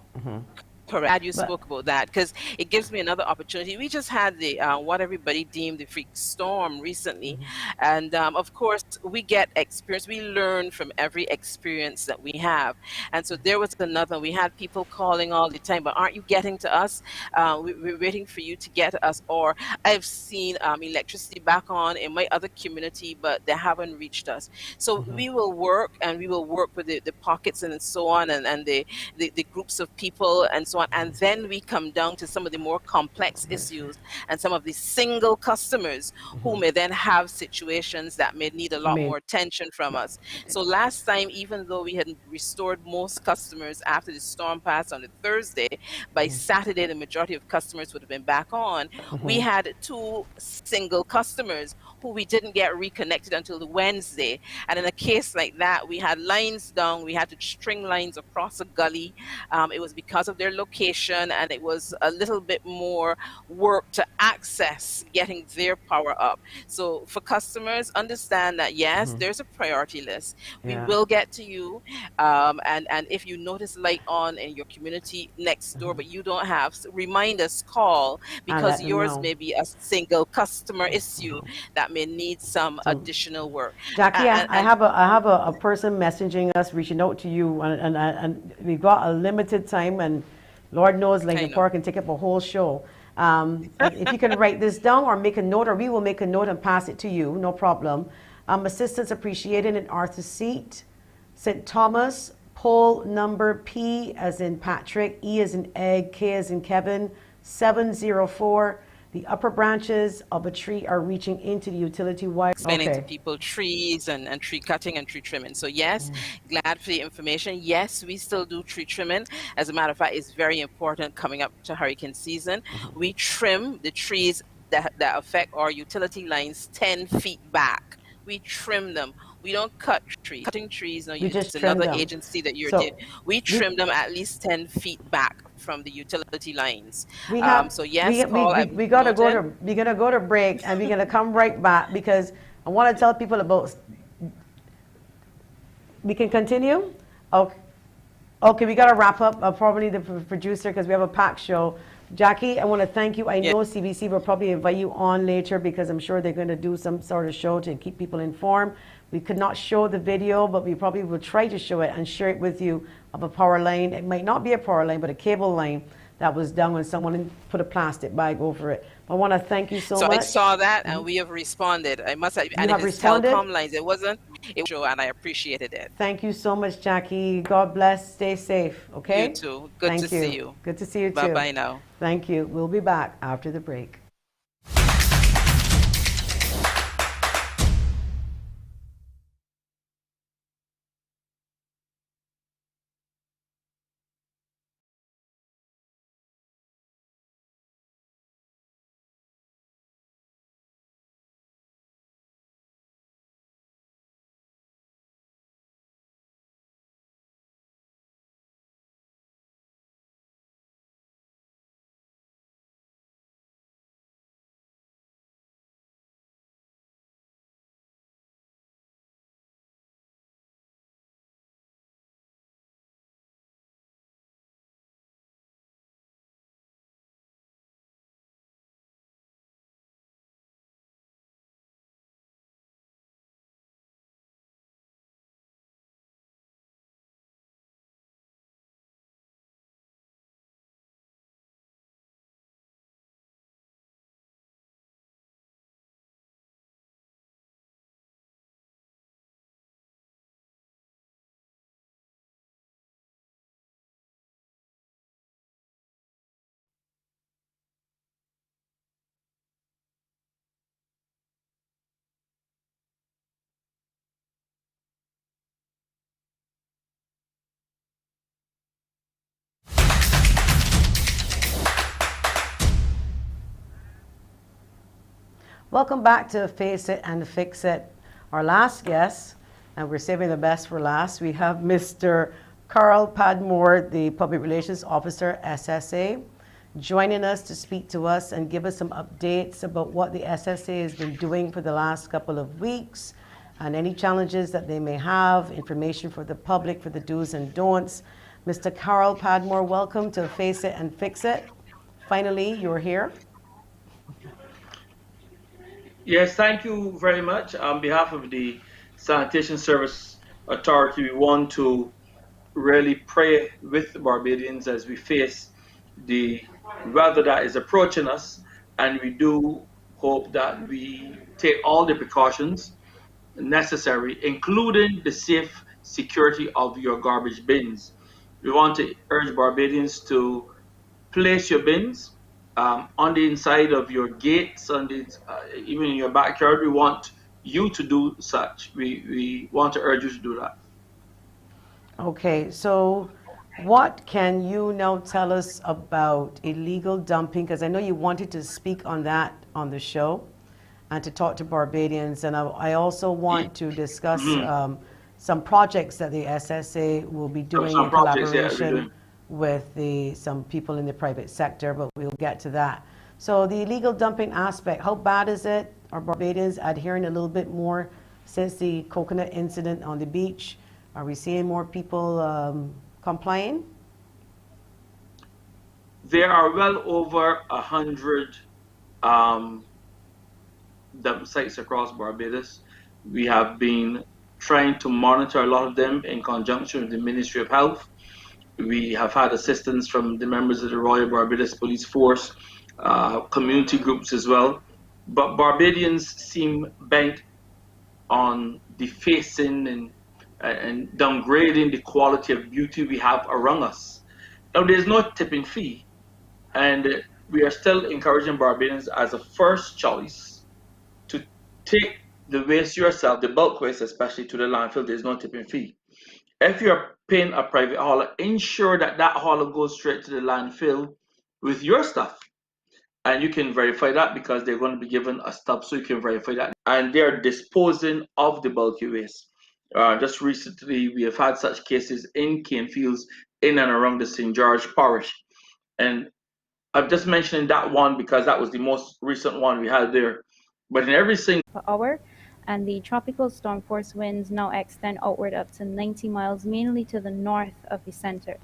Correct. You spoke about that because it gives me another opportunity. We just had the what everybody deemed the freak storm recently, and of course we get experience. We learn from every experience that we have, and so there was another. We had people calling all the time, but aren't you getting to us? We're waiting for you to get to us. Or I've seen electricity back on in my other community, but they haven't reached us. So we will work, and we will work with the pockets and so on, and the groups of people and so on. And then we come down to some of the more complex issues and some of the single customers who may then have situations that may need a lot more attention from us. So last time, even though we had restored most customers after the storm passed on a Thursday, by Saturday the majority of customers would have been back on. We had 2 single customers who we didn't get reconnected until the Wednesday. And in a case like that, we had lines down, we had to string lines across a gully. It was because of their location, and it was a little bit more work to access getting their power up. So for customers, understand that yes, there's a priority list. We will get to you, and if you notice light on in your community next door, but you don't have, remind us, call, because yours may be a single customer issue that may need some additional work. Jackie, I have a person messaging us, reaching out to you, and we've got a limited time, and Lord knows Lincoln Park can take up a whole show. If you can write this down or make a note, or we will make a note and pass it to you, no problem. Assistance appreciated in Arthur Seat, St. Thomas, poll number P as in Patrick, E as in egg, K as in Kevin, 704. The upper branches of a tree are reaching into the utility wire. Explaining to people trees and tree cutting and tree trimming. So yes, glad for the information. Yes, we still do tree trimming. As a matter of fact, it's very important coming up to hurricane season. We trim the trees that affect our utility lines 10 feet back. We trim them. We don't cut trees. Cutting trees, no, it's another agency that you're doing. We trim them at least 10 feet back from the utility lines. We have, so yes, we gotta go to break, and we're gonna come right back, because I want to tell people about. We can continue. Okay, we gotta wrap up. Probably the producer, because we have a packed show. Jackie, I want to thank you. I know CBC will probably invite you on later, because I'm sure they're going to do some sort of show to keep people informed. We could not show the video, but we probably will try to show it and share it with you, of a power line. It might not be a power line, but a cable line that was down when someone put a plastic bag over it. I want to thank you so much. So I saw that, and we have responded. I must have, and it is telecom lines. It wasn't a show, and I appreciated it. Thank you so much, Jackie. God bless. Stay safe. Okay. You too. Good to see you. Good to see you too. Bye-bye now. Thank you. We'll be back after the break. Welcome back to Face It and Fix It. Our last guest, and we're saving the best for last, we have Mr. Carl Padmore, the Public Relations Officer, SSA, joining us to speak to us and give us some updates about what the SSA has been doing for the last couple of weeks and any challenges that they may have, information for the public, for the do's and don'ts. Mr. Carl Padmore, welcome to Face It and Fix It. Finally, you're here. Yes, thank you very much. On behalf of the Sanitation Service Authority, we want to really pray with the Barbadians as we face the weather that is approaching us, and we do hope that we take all the precautions necessary, including the safe security of your garbage bins. We want to urge Barbadians to place your bins on the inside of your gates, even in your backyard. We want you to do such. We want to urge you to do that. Okay, so what can you now tell us about illegal dumping? Because I know you wanted to speak on that on the show and to talk to Barbadians. And I also want to discuss some projects that the SSA will be doing in collaboration with some people in the private sector, but we'll get to that. So the illegal dumping aspect, how bad is it? Are Barbadians adhering a little bit more since the coconut incident on the beach? Are we seeing more people complying? There are well over 100 dump sites across Barbados. We have been trying to monitor a lot of them in conjunction with the Ministry of Health. We have had assistance from the members of the Royal Barbados Police Force, community groups as well. But Barbadians seem bent on defacing and downgrading the quality of beauty we have around us. Now, there's no tipping fee, and we are still encouraging Barbadians as a first choice to take the waste yourself, the bulk waste especially, to the landfill. There's no tipping fee. If you're paying a private hauler, ensure that that hauler goes straight to the landfill with your stuff. And you can verify that because they're going to be given a stub, so you can verify that. And they're disposing of the bulky waste. Just recently, we have had such cases in cane fields in and around the St. George Parish. And I'm just mentioning that one because that was the most recent one we had there. But in every single per hour, and the tropical storm force winds now extend outward up to 90 miles, mainly to the north of the center.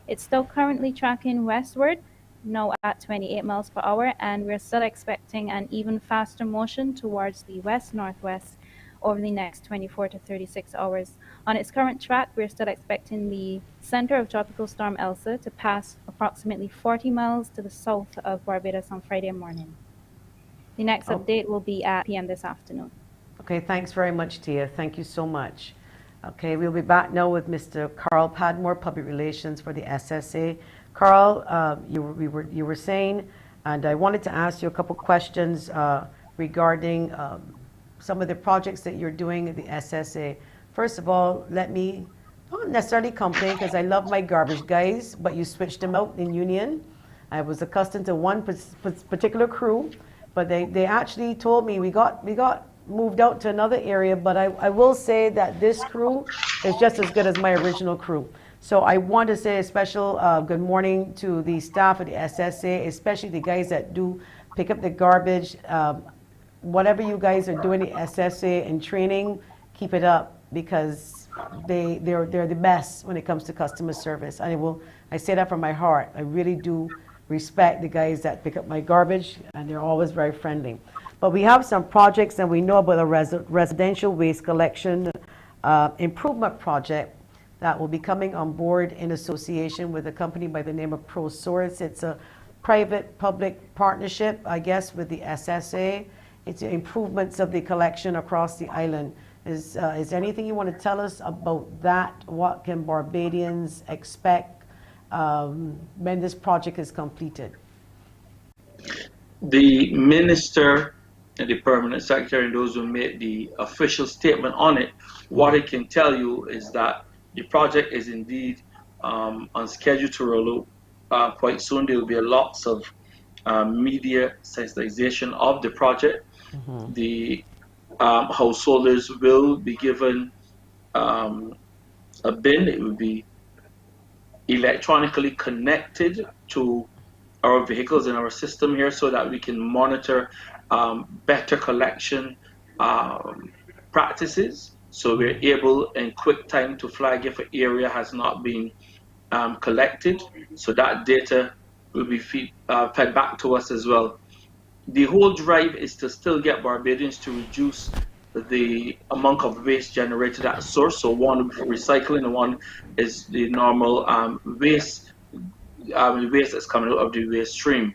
It's still currently tracking westward, now at 28 miles per hour, and we're still expecting an even faster motion towards the west-northwest over the next 24 to 36 hours. On its current track, we're still expecting the center of Tropical Storm Elsa to pass approximately 40 miles to the south of Barbados on Friday morning. The next update will be at p.m. this afternoon. Okay, thanks very much, Tia. Thank you so much. Okay, we'll be back now with Mr. Carl Padmore, Public Relations for the SSA. Carl, you were saying, and I wanted to ask you a couple questions regarding some of the projects that you're doing at the SSA. First of all, let me not necessarily complain because I love my garbage guys, but you switched them out in Union. I was accustomed to one particular crew, but they actually told me we got moved out to another area, but I will say that this crew is just as good as my original crew. So I want to say a special good morning to the staff of the SSA, especially the guys that do pick up the garbage. Whatever you guys are doing at SSA and training, keep it up because they're the best when it comes to customer service. I say that from my heart. I really do respect the guys that pick up my garbage, and they're always very friendly. But we have some projects, and we know about a residential waste collection improvement project that will be coming on board in association with a company by the name of ProSource. It's a private-public partnership, I guess, with the SSA. It's improvements of the collection across the island. Is anything you want to tell us about that? What can Barbadians expect when this project is completed? The minister and the permanent secretary and those who made the official statement on it, what I can tell you is that the project is indeed on schedule to roll out quite soon. There will be lots of media sensitization of the project. The householders will be given a bin. It will be electronically connected to our vehicles and our system here so that we can monitor better collection practices. So we're able in quick time to flag if an area has not been collected. So that data will be fed back to us as well. The whole drive is to still get Barbadians to reduce the amount of waste generated at source. So one for recycling and one is the normal waste that's coming out of the waste stream.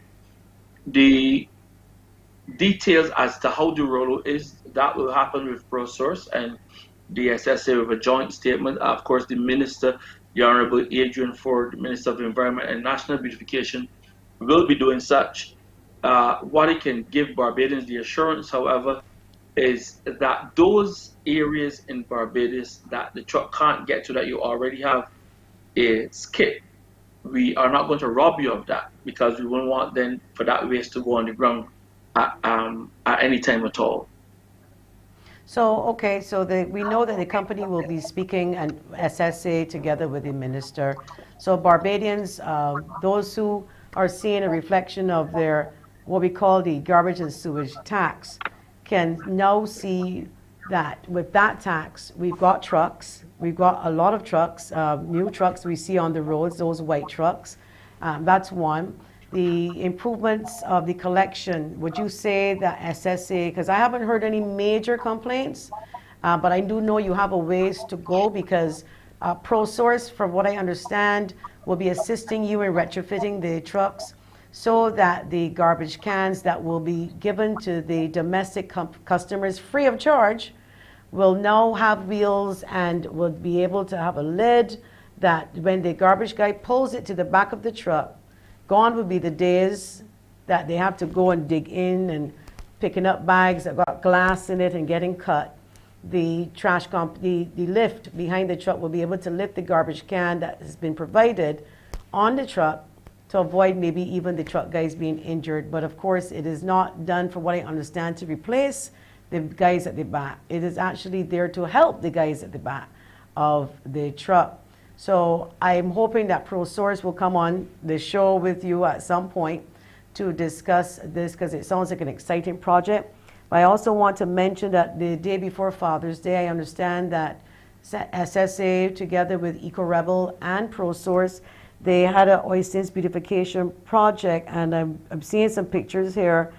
The details as to how the rollout is, that will happen with ProSource and the SSA with a joint statement. Of course, the Minister, the Honourable Adrian Ford, Minister of the Environment and National Beautification, will be doing such. What it can give Barbadians the assurance, however, is that those areas in Barbados that the truck can't get to, that you already have a skip, we are not going to rob you of that, because we won't want then for that waste to go on the ground at any time at all. So, okay, so we know that the company will be speaking and SSA together with the minister. So Barbadians, those who are seeing a reflection of their, what we call the garbage and sewage tax, can now see that with that tax, we've got trucks, we've got a lot of trucks, new trucks we see on the roads, those white trucks. That's one. The improvements of the collection, would you say that SSA, because I haven't heard any major complaints, but I do know you have a ways to go, because ProSource, from what I understand, will be assisting you in retrofitting the trucks so that the garbage cans that will be given to the domestic customers free of charge will now have wheels and will be able to have a lid that when the garbage guy pulls it to the back of the truck, gone would be the days that they have to go and dig in and picking up bags that got glass in it and getting cut. The the lift behind the truck will be able to lift the garbage can that has been provided on the truck to avoid maybe even the truck guys being injured. But of course, it is not done, for what I understand, to replace the guys at the back. It is actually there to help the guys at the back of the truck. So I'm hoping that ProSource will come on the show with you at some point to discuss this, because it sounds like an exciting project. But I also want to mention that the day before Father's Day, I understand that SSA together with EcoRebel and ProSource, they had an Oystins beautification project, and I'm seeing some pictures here.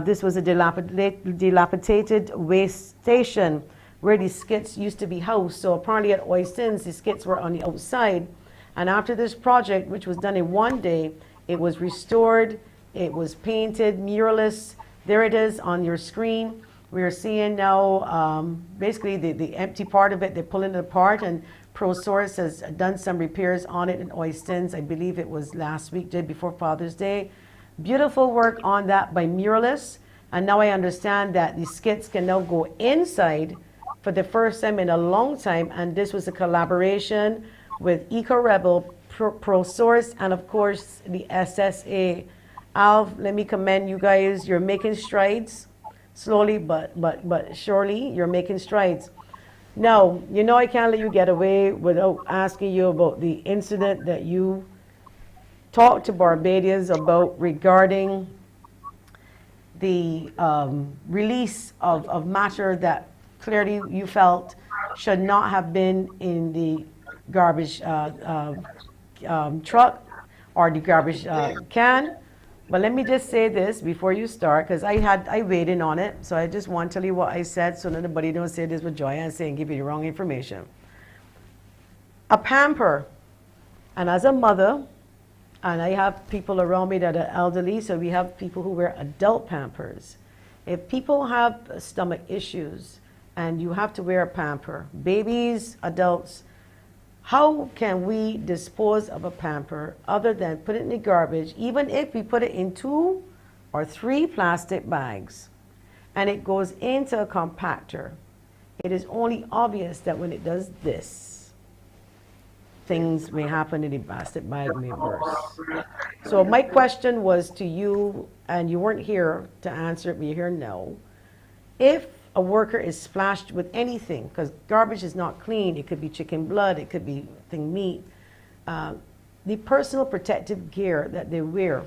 This was a dilapidated waste station where the skits used to be housed. So apparently at Oystins, the skits were on the outside. And after this project, which was done in one day, it was restored, it was painted, muralist. There it is on your screen. We are seeing now basically the empty part of it, they're pulling it apart, and ProSource has done some repairs on it in Oystins. I believe it was last week, day before Father's Day. Beautiful work on that by muralists. And now I understand that the skits can now go inside for the first time in a long time, and this was a collaboration with EcoRebel, ProSource, and of course the SSA. Alv, let me commend you guys. You're making strides, slowly but surely. You're making strides. Now, you know I can't let you get away without asking you about the incident that you talked to Barbadians about regarding the release of matter that clearly you felt should not have been in the garbage truck or the garbage can. But let me just say this before you start, because I weighed in on it, so I just want to tell you what I said so that nobody don't say this with joy and say and give you the wrong information. A pamper, and as a mother, and I have people around me that are elderly, so we have people who wear adult pampers. If people have stomach issues and you have to wear a pamper, babies, adults, how can we dispose of a pamper other than put it in the garbage, even if we put it in 2 or 3 plastic bags and it goes into a compactor? It is only obvious that when it does this, things may happen in the plastic bag, may burst. So my question was to you, and you weren't here to answer it, but you're here now. if a worker is splashed with anything, because garbage is not clean, it could be chicken blood, it could be meat, the personal protective gear that they wear,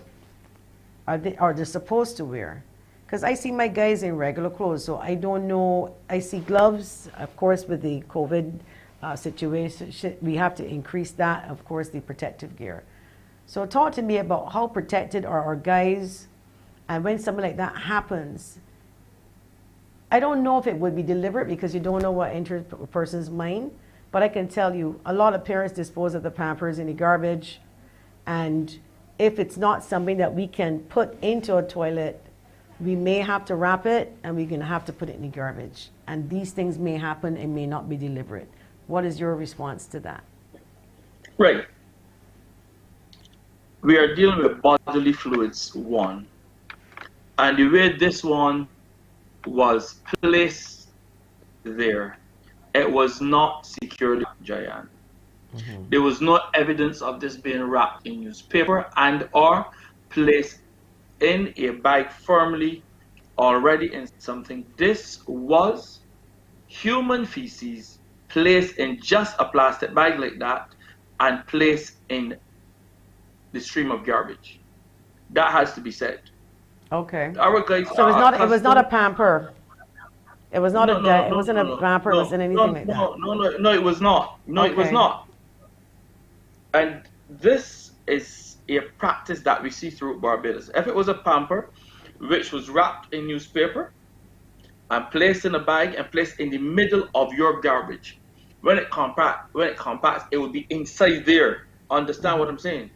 they're supposed to wear. Because I see my guys in regular clothes, so I don't know. I see gloves, of course, with the COVID situation. We have to increase that, of course, the protective gear. So talk to me about how protected are our guys, and when something like that happens, I don't know if it would be deliberate because you don't know what enters a person's mind, but I can tell you a lot of parents dispose of the Pampers in the garbage, and if it's not something that we can put into a toilet, we may have to wrap it and we're going to have to put it in the garbage. And these things may happen and may not be deliberate. What is your response to that? Right. We are dealing with bodily fluids, one. And the way this one was placed there, it was not securely, Jayan. There was no evidence of this being wrapped in newspaper and or placed in a bag firmly already in something. This was human feces placed in just a plastic bag like that and placed in the stream of garbage. That has to be said. Okay. Our guys so it was not a pamper. It was not it wasn't a pamper, it wasn't anything like that. No, it was not. No, it was not. And this is a practice that we see throughout Barbados. If it was a pamper, which was wrapped in newspaper and placed in a bag and placed in the middle of your garbage, when it compacts, it would be inside there. Understand what I'm saying?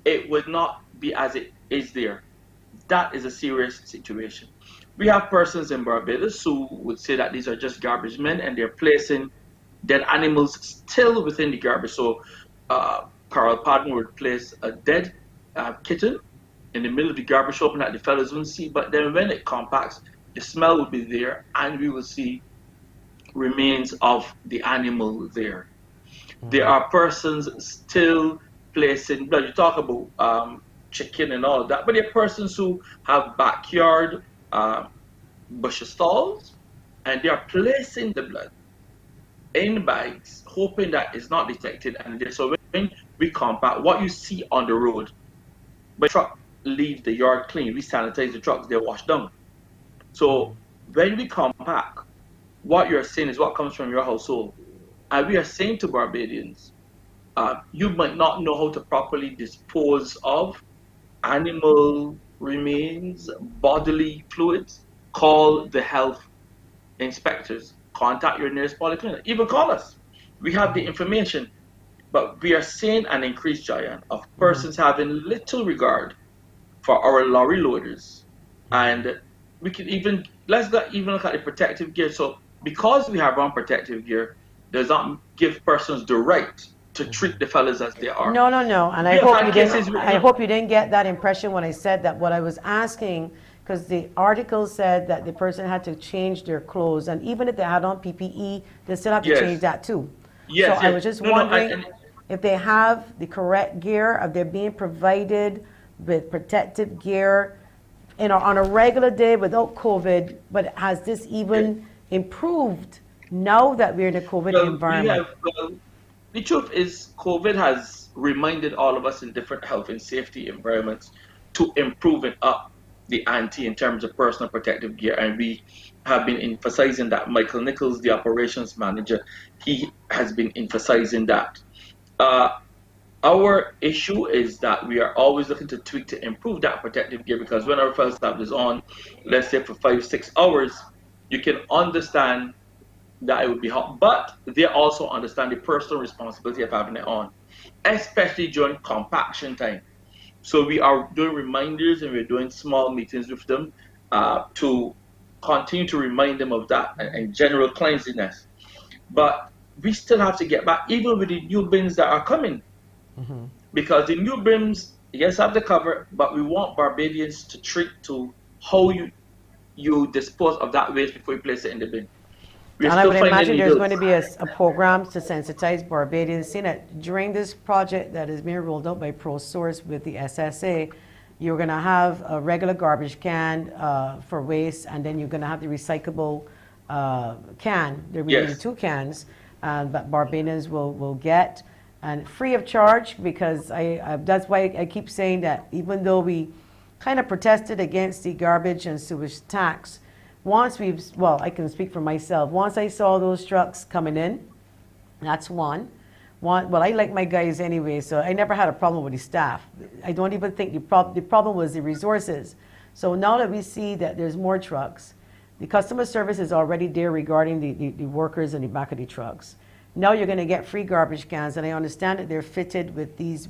It would not be as it is there. That is a serious situation. We have persons in Barbados who would say that these are just garbage men and they're placing dead animals still within the garbage. So Carl Padden would place a dead kitten in the middle of the garbage open that the fellows wouldn't see, but then when it compacts, the smell would be there and we will see remains of the animal there. There are persons still placing blood. You talk about chicken and all of that, but there are persons who have backyard butcher stalls and they are placing the blood in bags, hoping that it's not detected. And so when we compact, what you see on the road, when the truck leaves the yard clean, we sanitize the trucks, they're washed down. So when we compact, what you're saying is what comes from your household. And we are saying to Barbadians, you might not know how to properly dispose of animal remains, bodily fluids. Call the health inspectors. Contact your nearest polyclinic. Even call us. We have the information. But we are seeing an increased, giant, of persons having little regard for our lorry loaders. And we can even, let's not even look at the protective gear. So because we have on protective gear, does not give persons the right to treat the fellas as they are. No. And I hope you didn't get that impression when I said that. What I was asking, because the article said that the person had to change their clothes, and even if they had on PPE, they still have to change that too. Yes, so I was just wondering if they have the correct gear, if they're being provided with protective gear on a regular day without COVID, but has this even improved now that we're in a COVID environment? The truth is, COVID has reminded all of us in different health and safety environments to improving up the ante in terms of personal protective gear. And we have been emphasizing that. Michael Nichols, the operations manager, he has been emphasizing that. Our issue is that we are always looking to tweak to improve that protective gear, because when our fellow staff is on, let's say for 5-6 hours, you can understand that it would be hot, but they also understand the personal responsibility of having it on, especially during compaction time. So we are doing reminders and we're doing small meetings with them to continue to remind them of that and general cleanliness. But we still have to get back, even with the new bins that are coming, because the new bins, yes, have the cover, but we want Barbadians to treat to how you dispose of that waste before you place it in the bin. And I would imagine there's going to be a program to sensitize Barbadians, seeing that during this project that is being rolled out by ProSource with the SSA, You're going to have a regular garbage can for waste, and then you're going to have the recyclable can. There will be 2 cans that Barbadians will get, and free of charge, because that's why I keep saying that even though we kind of protested against the garbage and sewage tax, once I can speak for myself, once I saw those trucks coming in, that's one. Well, I like my guys anyway, so I never had a problem with the staff. I don't even think the problem was the resources. So now that we see that there's more trucks, the customer service is already there regarding the workers in the back of the trucks. Now you're going to get free garbage cans, and I understand that they're fitted with these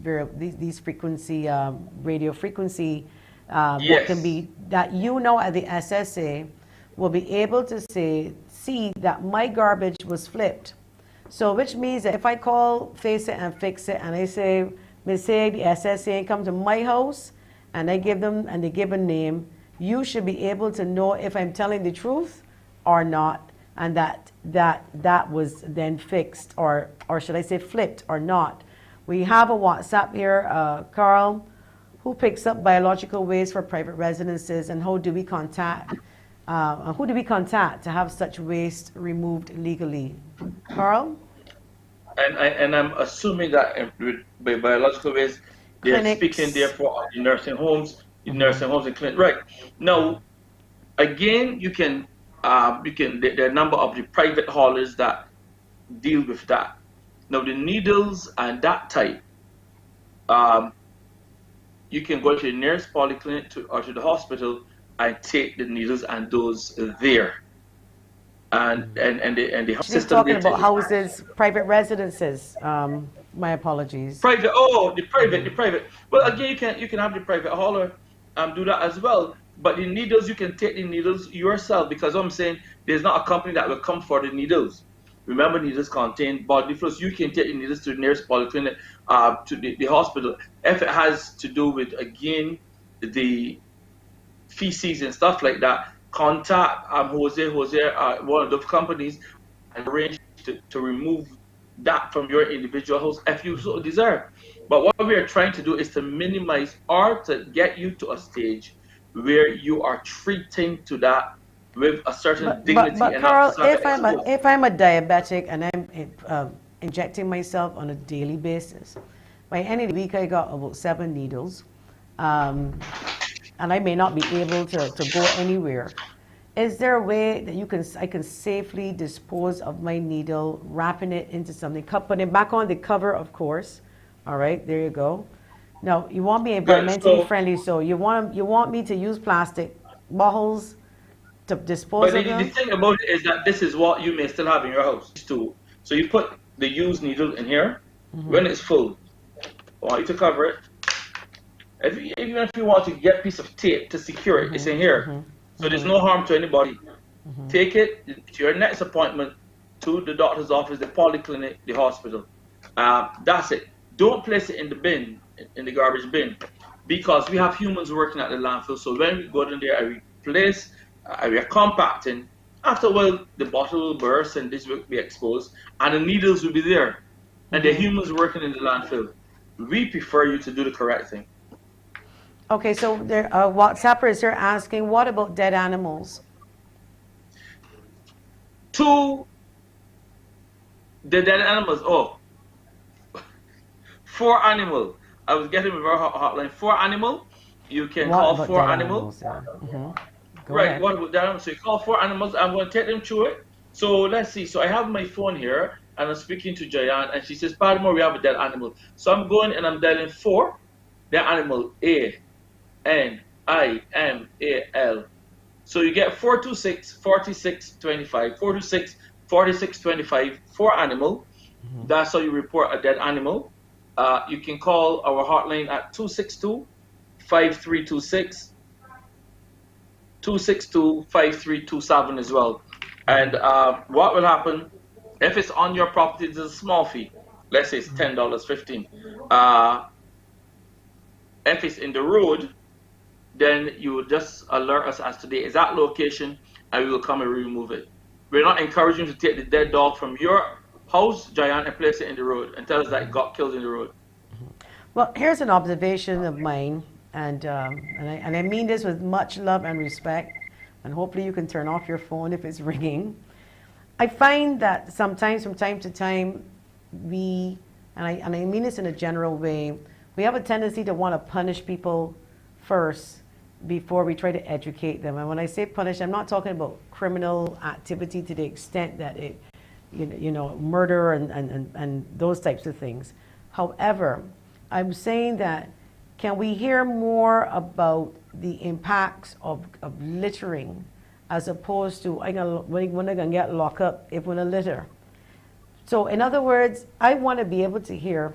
frequency, radio frequency, that can be, that at the SSA will be able to see that my garbage was flipped. So which means that if I call Face It and Fix It and I say, Miss Haig, the SSA come to my house, and I give them, and they give a name, you should be able to know if I'm telling the truth or not, and that was then fixed, or should I say flipped or not. We have a WhatsApp here, Carl, who picks up biological waste for private residences, and who do we contact to have such waste removed legally? Carl? And I'm assuming that by biological waste, they're Clinics. speaking therefore of the nursing homes, and clinics. Right. Now, again, you can there are a number of the private haulers that deal with that. Now, the needles and that type, you can go to the nearest polyclinic or to the hospital and take the needles and those there. And the She's system. talking about houses, private residences. My apologies. Private. Oh, the private. Well, again, you can have the private hauler do that as well. But the needles, you can take the needles yourself, because I'm saying there's not a company that will come for the needles. Remember, needles contain bodily fluids. You can take the needles to the nearest polyclinic, to the hospital. If it has to do with, again, the feces and stuff like that, contact Jose, one of the companies, and arrange to remove that from your individual house if you so desire. But what we are trying to do is to minimize or to get you to a stage where you are treating to that with a certain dignity. But and Carl, not if I'm a diabetic and I'm injecting myself on a daily basis, by end of the week I got about 7 needles, and I may not be able to go anywhere. Is there a way that I can safely dispose of my needle, wrapping it into something, putting it back on the cover, of course. All right, there you go. Now, you want me environmentally friendly, so you want me to use plastic bottles to dispose of them? But the thing about it is that this is what you may still have in your house too. So you put the used needle in here. When it's full, I want you to cover it. Even if you want to get a piece of tape to secure it, it's in here. So there's no harm to anybody. Take it to your next appointment, to the doctor's office, the polyclinic, the hospital. That's it. Don't place it in the bin, in the garbage bin, because we have humans working at the landfill. So when we go in there and replace, we are compacting, after a while the bottle will burst and this will be exposed, and the needles will be there. And the humans working in the landfill. We prefer you to do the correct thing. Okay, so there, WhatsAppers are asking, what about dead animals? The dead animals, 4 animal. I was getting with our hotline. 4 animal, you can call 4 animals. Right, ahead. what about that? So you call 4 animals, I'm going to take them through it. So let's see. So I have my phone here, and I'm speaking to Jayan, and she says, pardon me, we have a dead animal. So I'm going and I'm dialing 4, dead animal, ANIMAL. So you get 426 4625, 426 4625, 4 animal. That's how you report a dead animal. You can call our hotline at 262 5326, 262 5327 as well. And what will happen if it's on your property? It's a small fee. Let's say it's $10, $15. If it's in the road, then you will just alert us as to the exact location, and we will come and remove it. We're not encouraging you to take the dead dog from your house, Giant, and place it in the road and tell us that it got killed in the road. Well, here's an observation of mine. and I mean this with much love and respect, and hopefully you can turn off your phone if it's ringing. I find that sometimes from time to time and I mean this in a general way, we have a tendency to want to punish people first before we try to educate them. And when I say punish, I'm not talking about criminal activity to the extent that it, murder and those types of things. However, I'm saying that can we hear more about the impacts of littering as opposed to when I gonna get locked up if we're gonna litter. So in other words, I want to be able to hear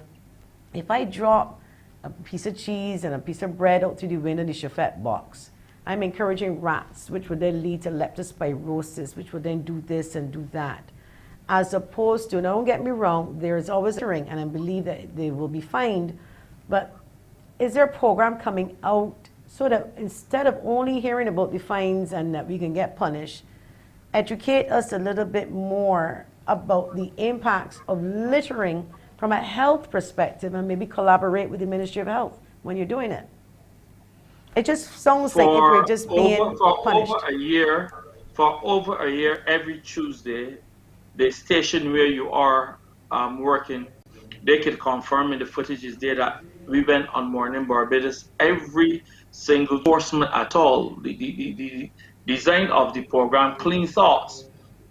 if I drop a piece of cheese and a piece of bread out through the window of the chauffette box, I'm encouraging rats, which would then lead to leptospirosis, which would then do this and do that. As opposed to, now don't get me wrong, there's always littering, and I believe that they will be fined, but is there a program coming out so that instead of only hearing about the fines and that we can get punished, educate us a little bit more about the impacts of littering from a health perspective, and maybe collaborate with the Ministry of Health when you're doing it? It just sounds like if we're just being punished. For over a year, every Tuesday, the station where you are working, they could confirm in the footage is there that we went on Morning Barbados. Every single enforcement at all, the design of the program, Clean Thoughts,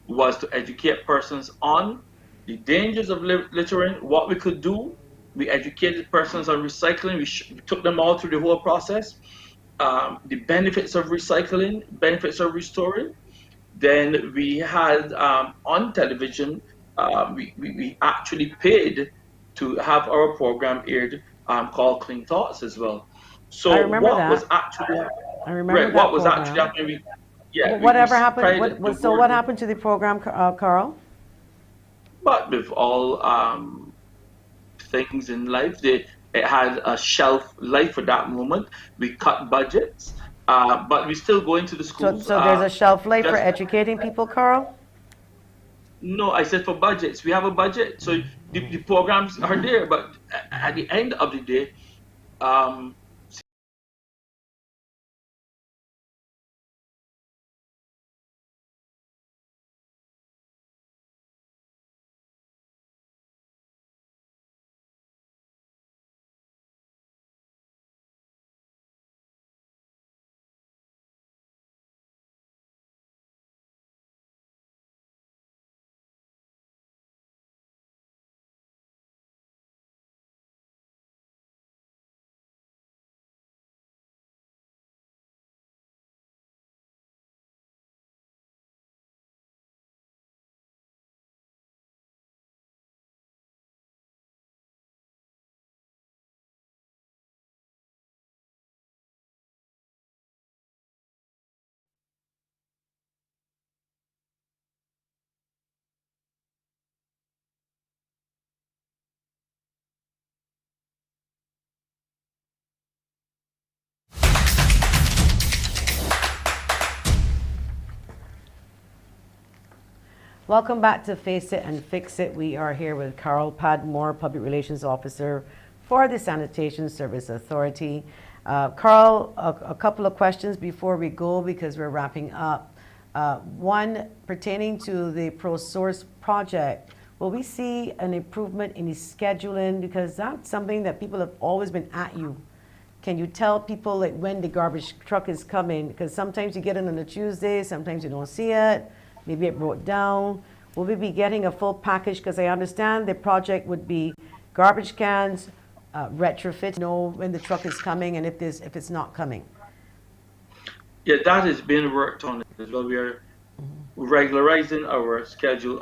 was to educate persons on the dangers of littering, what we could do. We educated persons on recycling. We took them all through the whole process. The benefits of recycling, benefits of restoring. Then we had on television, we actually paid to have our program aired called Clean Thoughts as well. So I remember what that. was actually I remember that what was program. actually happening? Whatever happened? What happened to the program, Carl? But with all things in life, it had a shelf life for that moment. We cut budgets, but we still go into the schools. So there's a shelf life for educating people, Carl? No, I said for budgets. We have a budget, so the programs are there. But at the end of the day, Welcome back to Face It and Fix It. We are here with Carl Padmore, Public Relations Officer for the Sanitation Service Authority. Carl, a couple of questions before we go because we're wrapping up. One, pertaining to the ProSource project, will we see an improvement in the scheduling? Because that's something that people have always been at you. Can you tell people like when the garbage truck is coming? Because sometimes you get it on a Tuesday, sometimes you don't see it. Maybe it broke down. Will we be getting a full package? Because I understand the project would be garbage cans, retrofit, know when the truck is coming and if it's not coming. Yeah, that is being worked on as well. We are regularizing our schedule.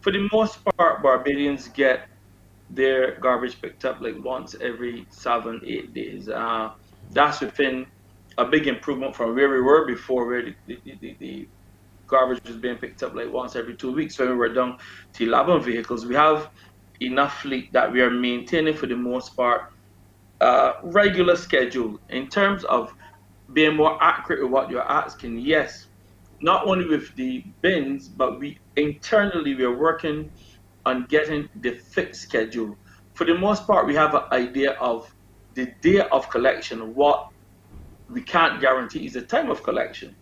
For the most part, Barbadians get their garbage picked up like once every 7-8 days. That's within a big improvement from where we were before, where the garbage was being picked up like once every 2 weeks. When we were down to 11 vehicles, we have enough fleet that we are maintaining for the most part regular schedule. In terms of being more accurate with what you're asking, yes, not only with the bins, but we are working on getting the fixed schedule. For the most part, we have an idea of the day of collection, what we can't guarantee is the time of collection.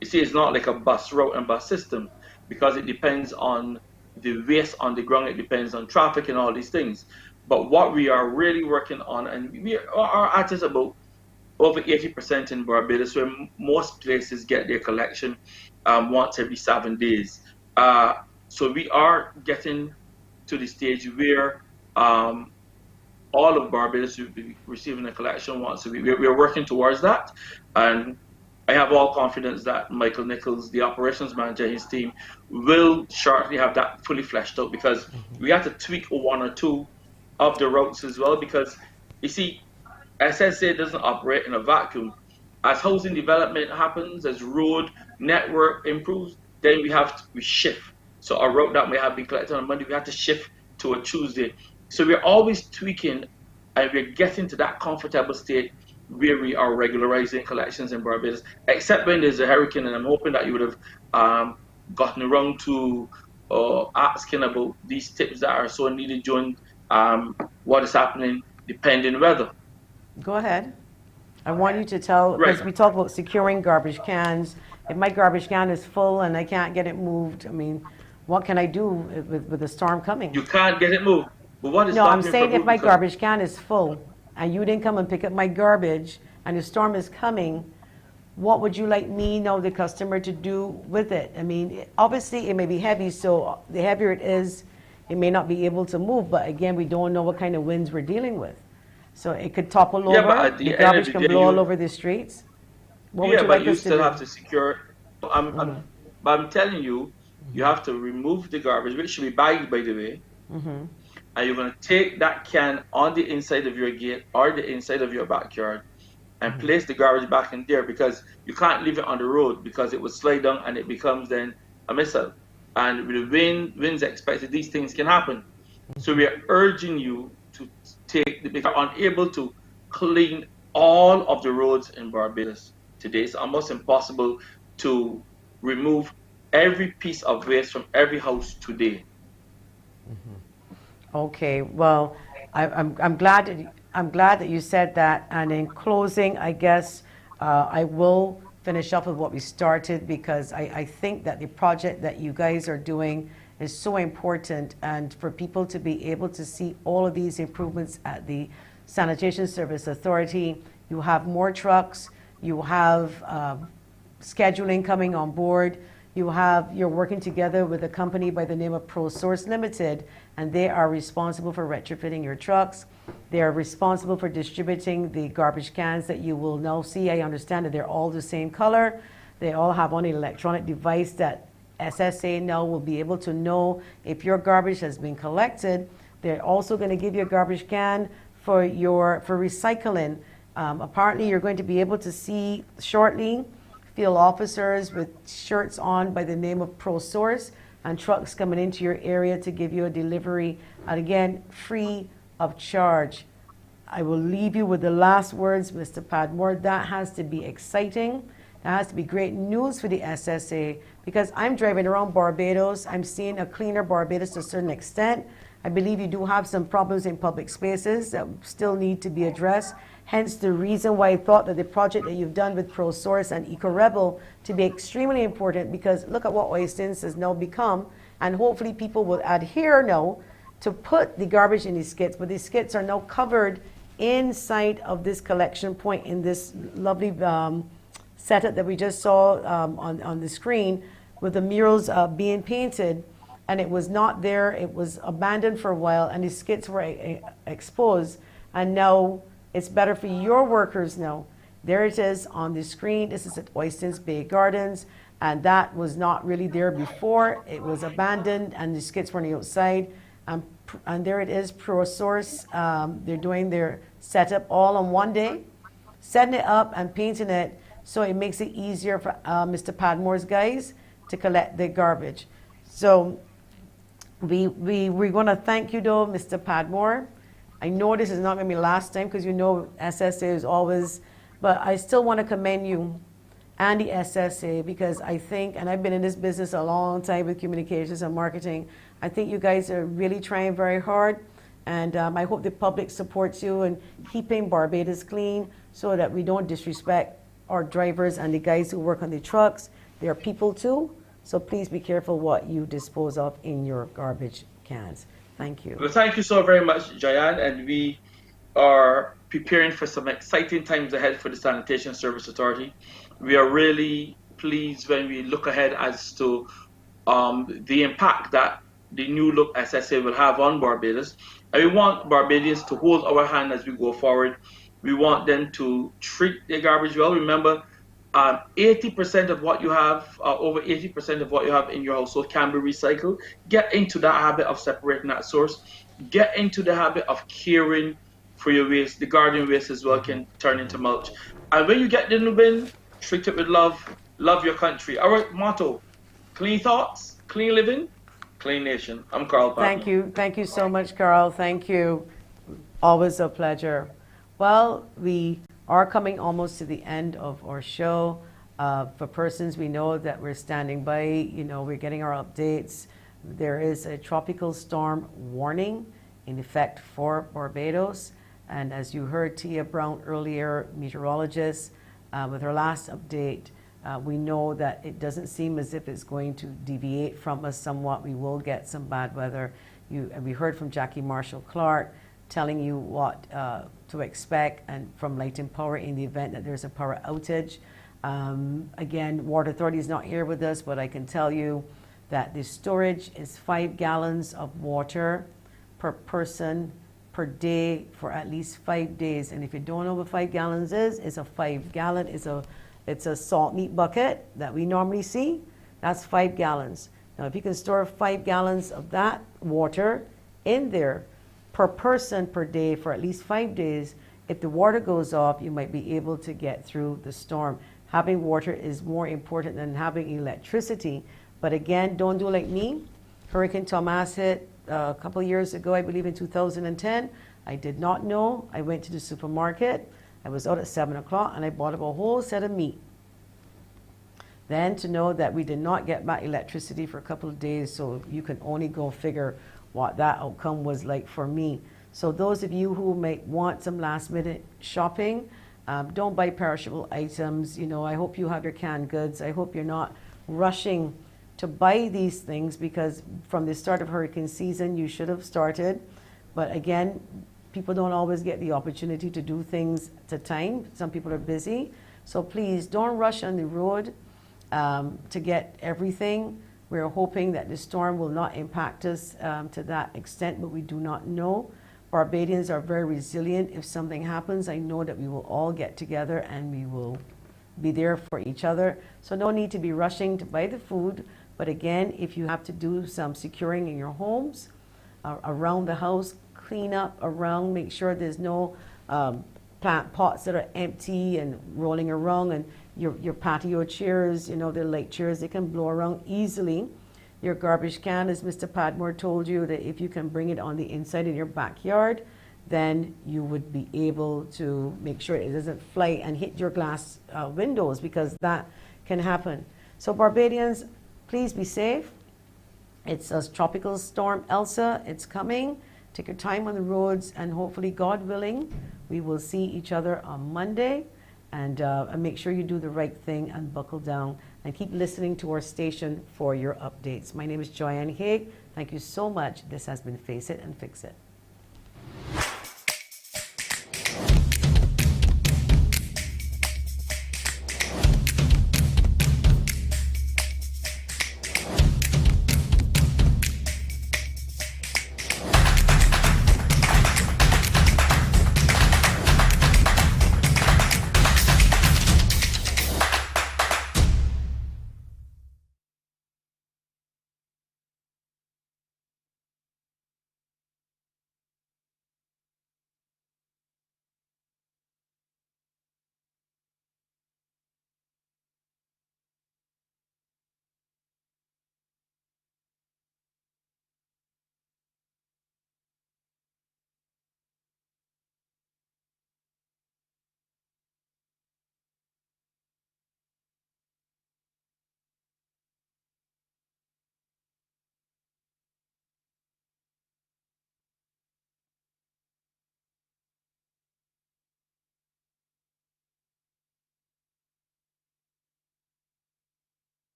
You see, it's not like a bus route and bus system, because it depends on the waste on the ground, it depends on traffic and all these things. But what we are really working on, and we are at is about over 80% in Barbados, where most places get their collection once every 7 days. So we are getting to the stage where all of Barbados will be receiving a collection once a week. We're working towards that, and I have all confidence that Michael Nichols, the operations manager, his team, will shortly have that fully fleshed out, because we have to tweak one or two of the routes as well, because you see, SSA doesn't operate in a vacuum. As housing development happens, as road network improves, then we shift. So a route that may have been collected on Monday, we have to shift to a Tuesday. So we're always tweaking, and we're getting to that comfortable state where we are regularizing collections in Barbados, except when there's a hurricane, and I'm hoping that you would have gotten around to asking about these tips that are so needed during what is happening depending weather. Go ahead. I want you to tell, because we talk about securing garbage cans. If my garbage can is full and I can't get it moved, I mean, what can I do with the storm coming? You can't get it moved. But what is no, I'm saying if my garbage can is full and you didn't come and pick up my garbage and the storm is coming, what would you like me, the customer, to do with it? I mean, obviously it may be heavy, so the heavier it is, it may not be able to move. But again, we don't know what kind of winds we're dealing with. So it could topple over, the garbage can blow all over the streets. What would you like us to do? But you still have to secure. I'm telling you, you have to remove the garbage, which should be bagged, by the way. And you're going to take that can on the inside of your gate or the inside of your backyard and place the garbage back in there, because you can't leave it on the road, because it will slide down and it becomes then a missile. And with the winds expected, these things can happen. So we are urging you to we are unable to clean all of the roads in Barbados today. It's almost impossible to remove every piece of waste from every house today. Okay, well, I'm glad that you said that. And in closing, I guess I will finish up with what we started, because I think that the project that you guys are doing is so important, and for people to be able to see all of these improvements at the Sanitation Service Authority. You have more trucks, you have scheduling coming on board, you're working together with a company by the name of ProSource Limited, and they are responsible for retrofitting your trucks. They are responsible for distributing the garbage cans that you will now see. I understand that they're all the same color. They all have on an electronic device that SSA now will be able to know if your garbage has been collected. They're also going to give you a garbage can for recycling. Apparently, you're going to be able to see shortly field officers with shirts on by the name of ProSource, and trucks coming into your area to give you a delivery, and again, free of charge. I will leave you with the last words, Mr. Padmore. That has to be exciting. That has to be great news for the SSA, because I'm driving around Barbados. I'm seeing a cleaner Barbados to a certain extent. I believe you do have some problems in public spaces that still need to be addressed. Hence the reason why I thought that the project that you've done with ProSource and EcoRebel to be extremely important, because look at what Oistins has now become, and hopefully people will adhere now to put the garbage in these skits. But these skits are now covered inside of this collection point in this lovely setup that we just saw on the screen, with the murals being painted, and it was not there. It was abandoned for a while, and the skits were exposed, and now it's better for your workers now. There it is on the screen. This is at Oistins Bay Gardens, and that was not really there before. It was abandoned, and the skits were on the outside. And there it is, ProSource. They're doing their setup all on one day, setting it up and painting it, so it makes it easier for Mr. Padmore's guys to collect the garbage. So we're going to thank you, though, Mr. Padmore. I know this is not going to be the last time, because SSA is always, but I still want to commend you and the SSA, because I think, and I've been in this business a long time with communications and marketing, I think you guys are really trying very hard, And I hope the public supports you in keeping Barbados clean so that we don't disrespect our drivers and the guys who work on the trucks. They are people too. So please be careful what you dispose of in your garbage cans. Thank you. Well, thank you so very much, Jayan. And we are preparing for some exciting times ahead for the Sanitation Service Authority. We are really pleased when we look ahead as to the impact that the new look SSA will have on Barbados. And we want Barbadians to hold our hand as we go forward. We want them to treat their garbage well. Remember, 80% of what you have, over 80% of what you have in your household can be recycled. Get into that habit of separating that source. Get into the habit of caring for your waste. The garden waste as well can turn into mulch. And when you get the new bin, treat it with love. Love your country. Our motto, clean thoughts, clean living, clean nation. I'm Carl Patton. Thank you. Thank you so much, Carl. Thank you. Always a pleasure. Well, we are coming almost to the end of our show. For persons we know that we're standing by, you know, we're getting our updates. There is a tropical storm warning in effect for Barbados. And as you heard Tia Brown earlier, meteorologist, with her last update, we know that it doesn't seem as if it's going to deviate from us somewhat. We will get some bad weather. We heard from Jackie Marshall-Clark telling you what to expect, and from Light and Power in the event that there's a power outage. Again, Water Authority is not here with us, but I can tell you that the storage is 5 gallons of water per person per day for at least 5 days. And if you don't know what 5 gallons is, it's a 5 gallon, it's a salt meat bucket that we normally see. That's 5 gallons. Now, if you can store 5 gallons of that water in there per person per day for at least 5 days, if the water goes off, you might be able to get through the storm. Having water is more important than having electricity. But again, don't do like me. Hurricane Thomas hit a couple of years ago, I believe in 2010. I did not know. I went to the supermarket. I was out at 7 o'clock and I bought up a whole set of meat. Then to know that we did not get back electricity for a couple of days, so you can only go figure what that outcome was like for me. So those of you who might want some last minute shopping, don't buy perishable items. You know, I hope you have your canned goods. I hope you're not rushing to buy these things, because from the start of hurricane season, you should have started. But again, people don't always get the opportunity to do things at a time. Some people are busy. So please don't rush on the road to get everything. We're hoping that the storm will not impact us to that extent, but we do not know. Barbadians are very resilient. If something happens, I know that we will all get together and we will be there for each other. So no need to be rushing to buy the food. But again, if you have to do some securing in your homes, around the house, clean up around, make sure there's no plant pots that are empty and rolling around, and your patio chairs, you know, they're light chairs, they can blow around easily. Your garbage can, as Mr. Padmore told you, that if you can bring it on the inside in your backyard, then you would be able to make sure it doesn't fly and hit your glass windows, because that can happen. So Barbadians, please be safe. It's a tropical storm, Elsa. It's coming. Take your time on the roads, and hopefully, God willing, we will see each other on Monday. And make sure you do the right thing and buckle down and keep listening to our station for your updates. My name is Joanne Haig. Thank you so much. This has been Face It and Fix It.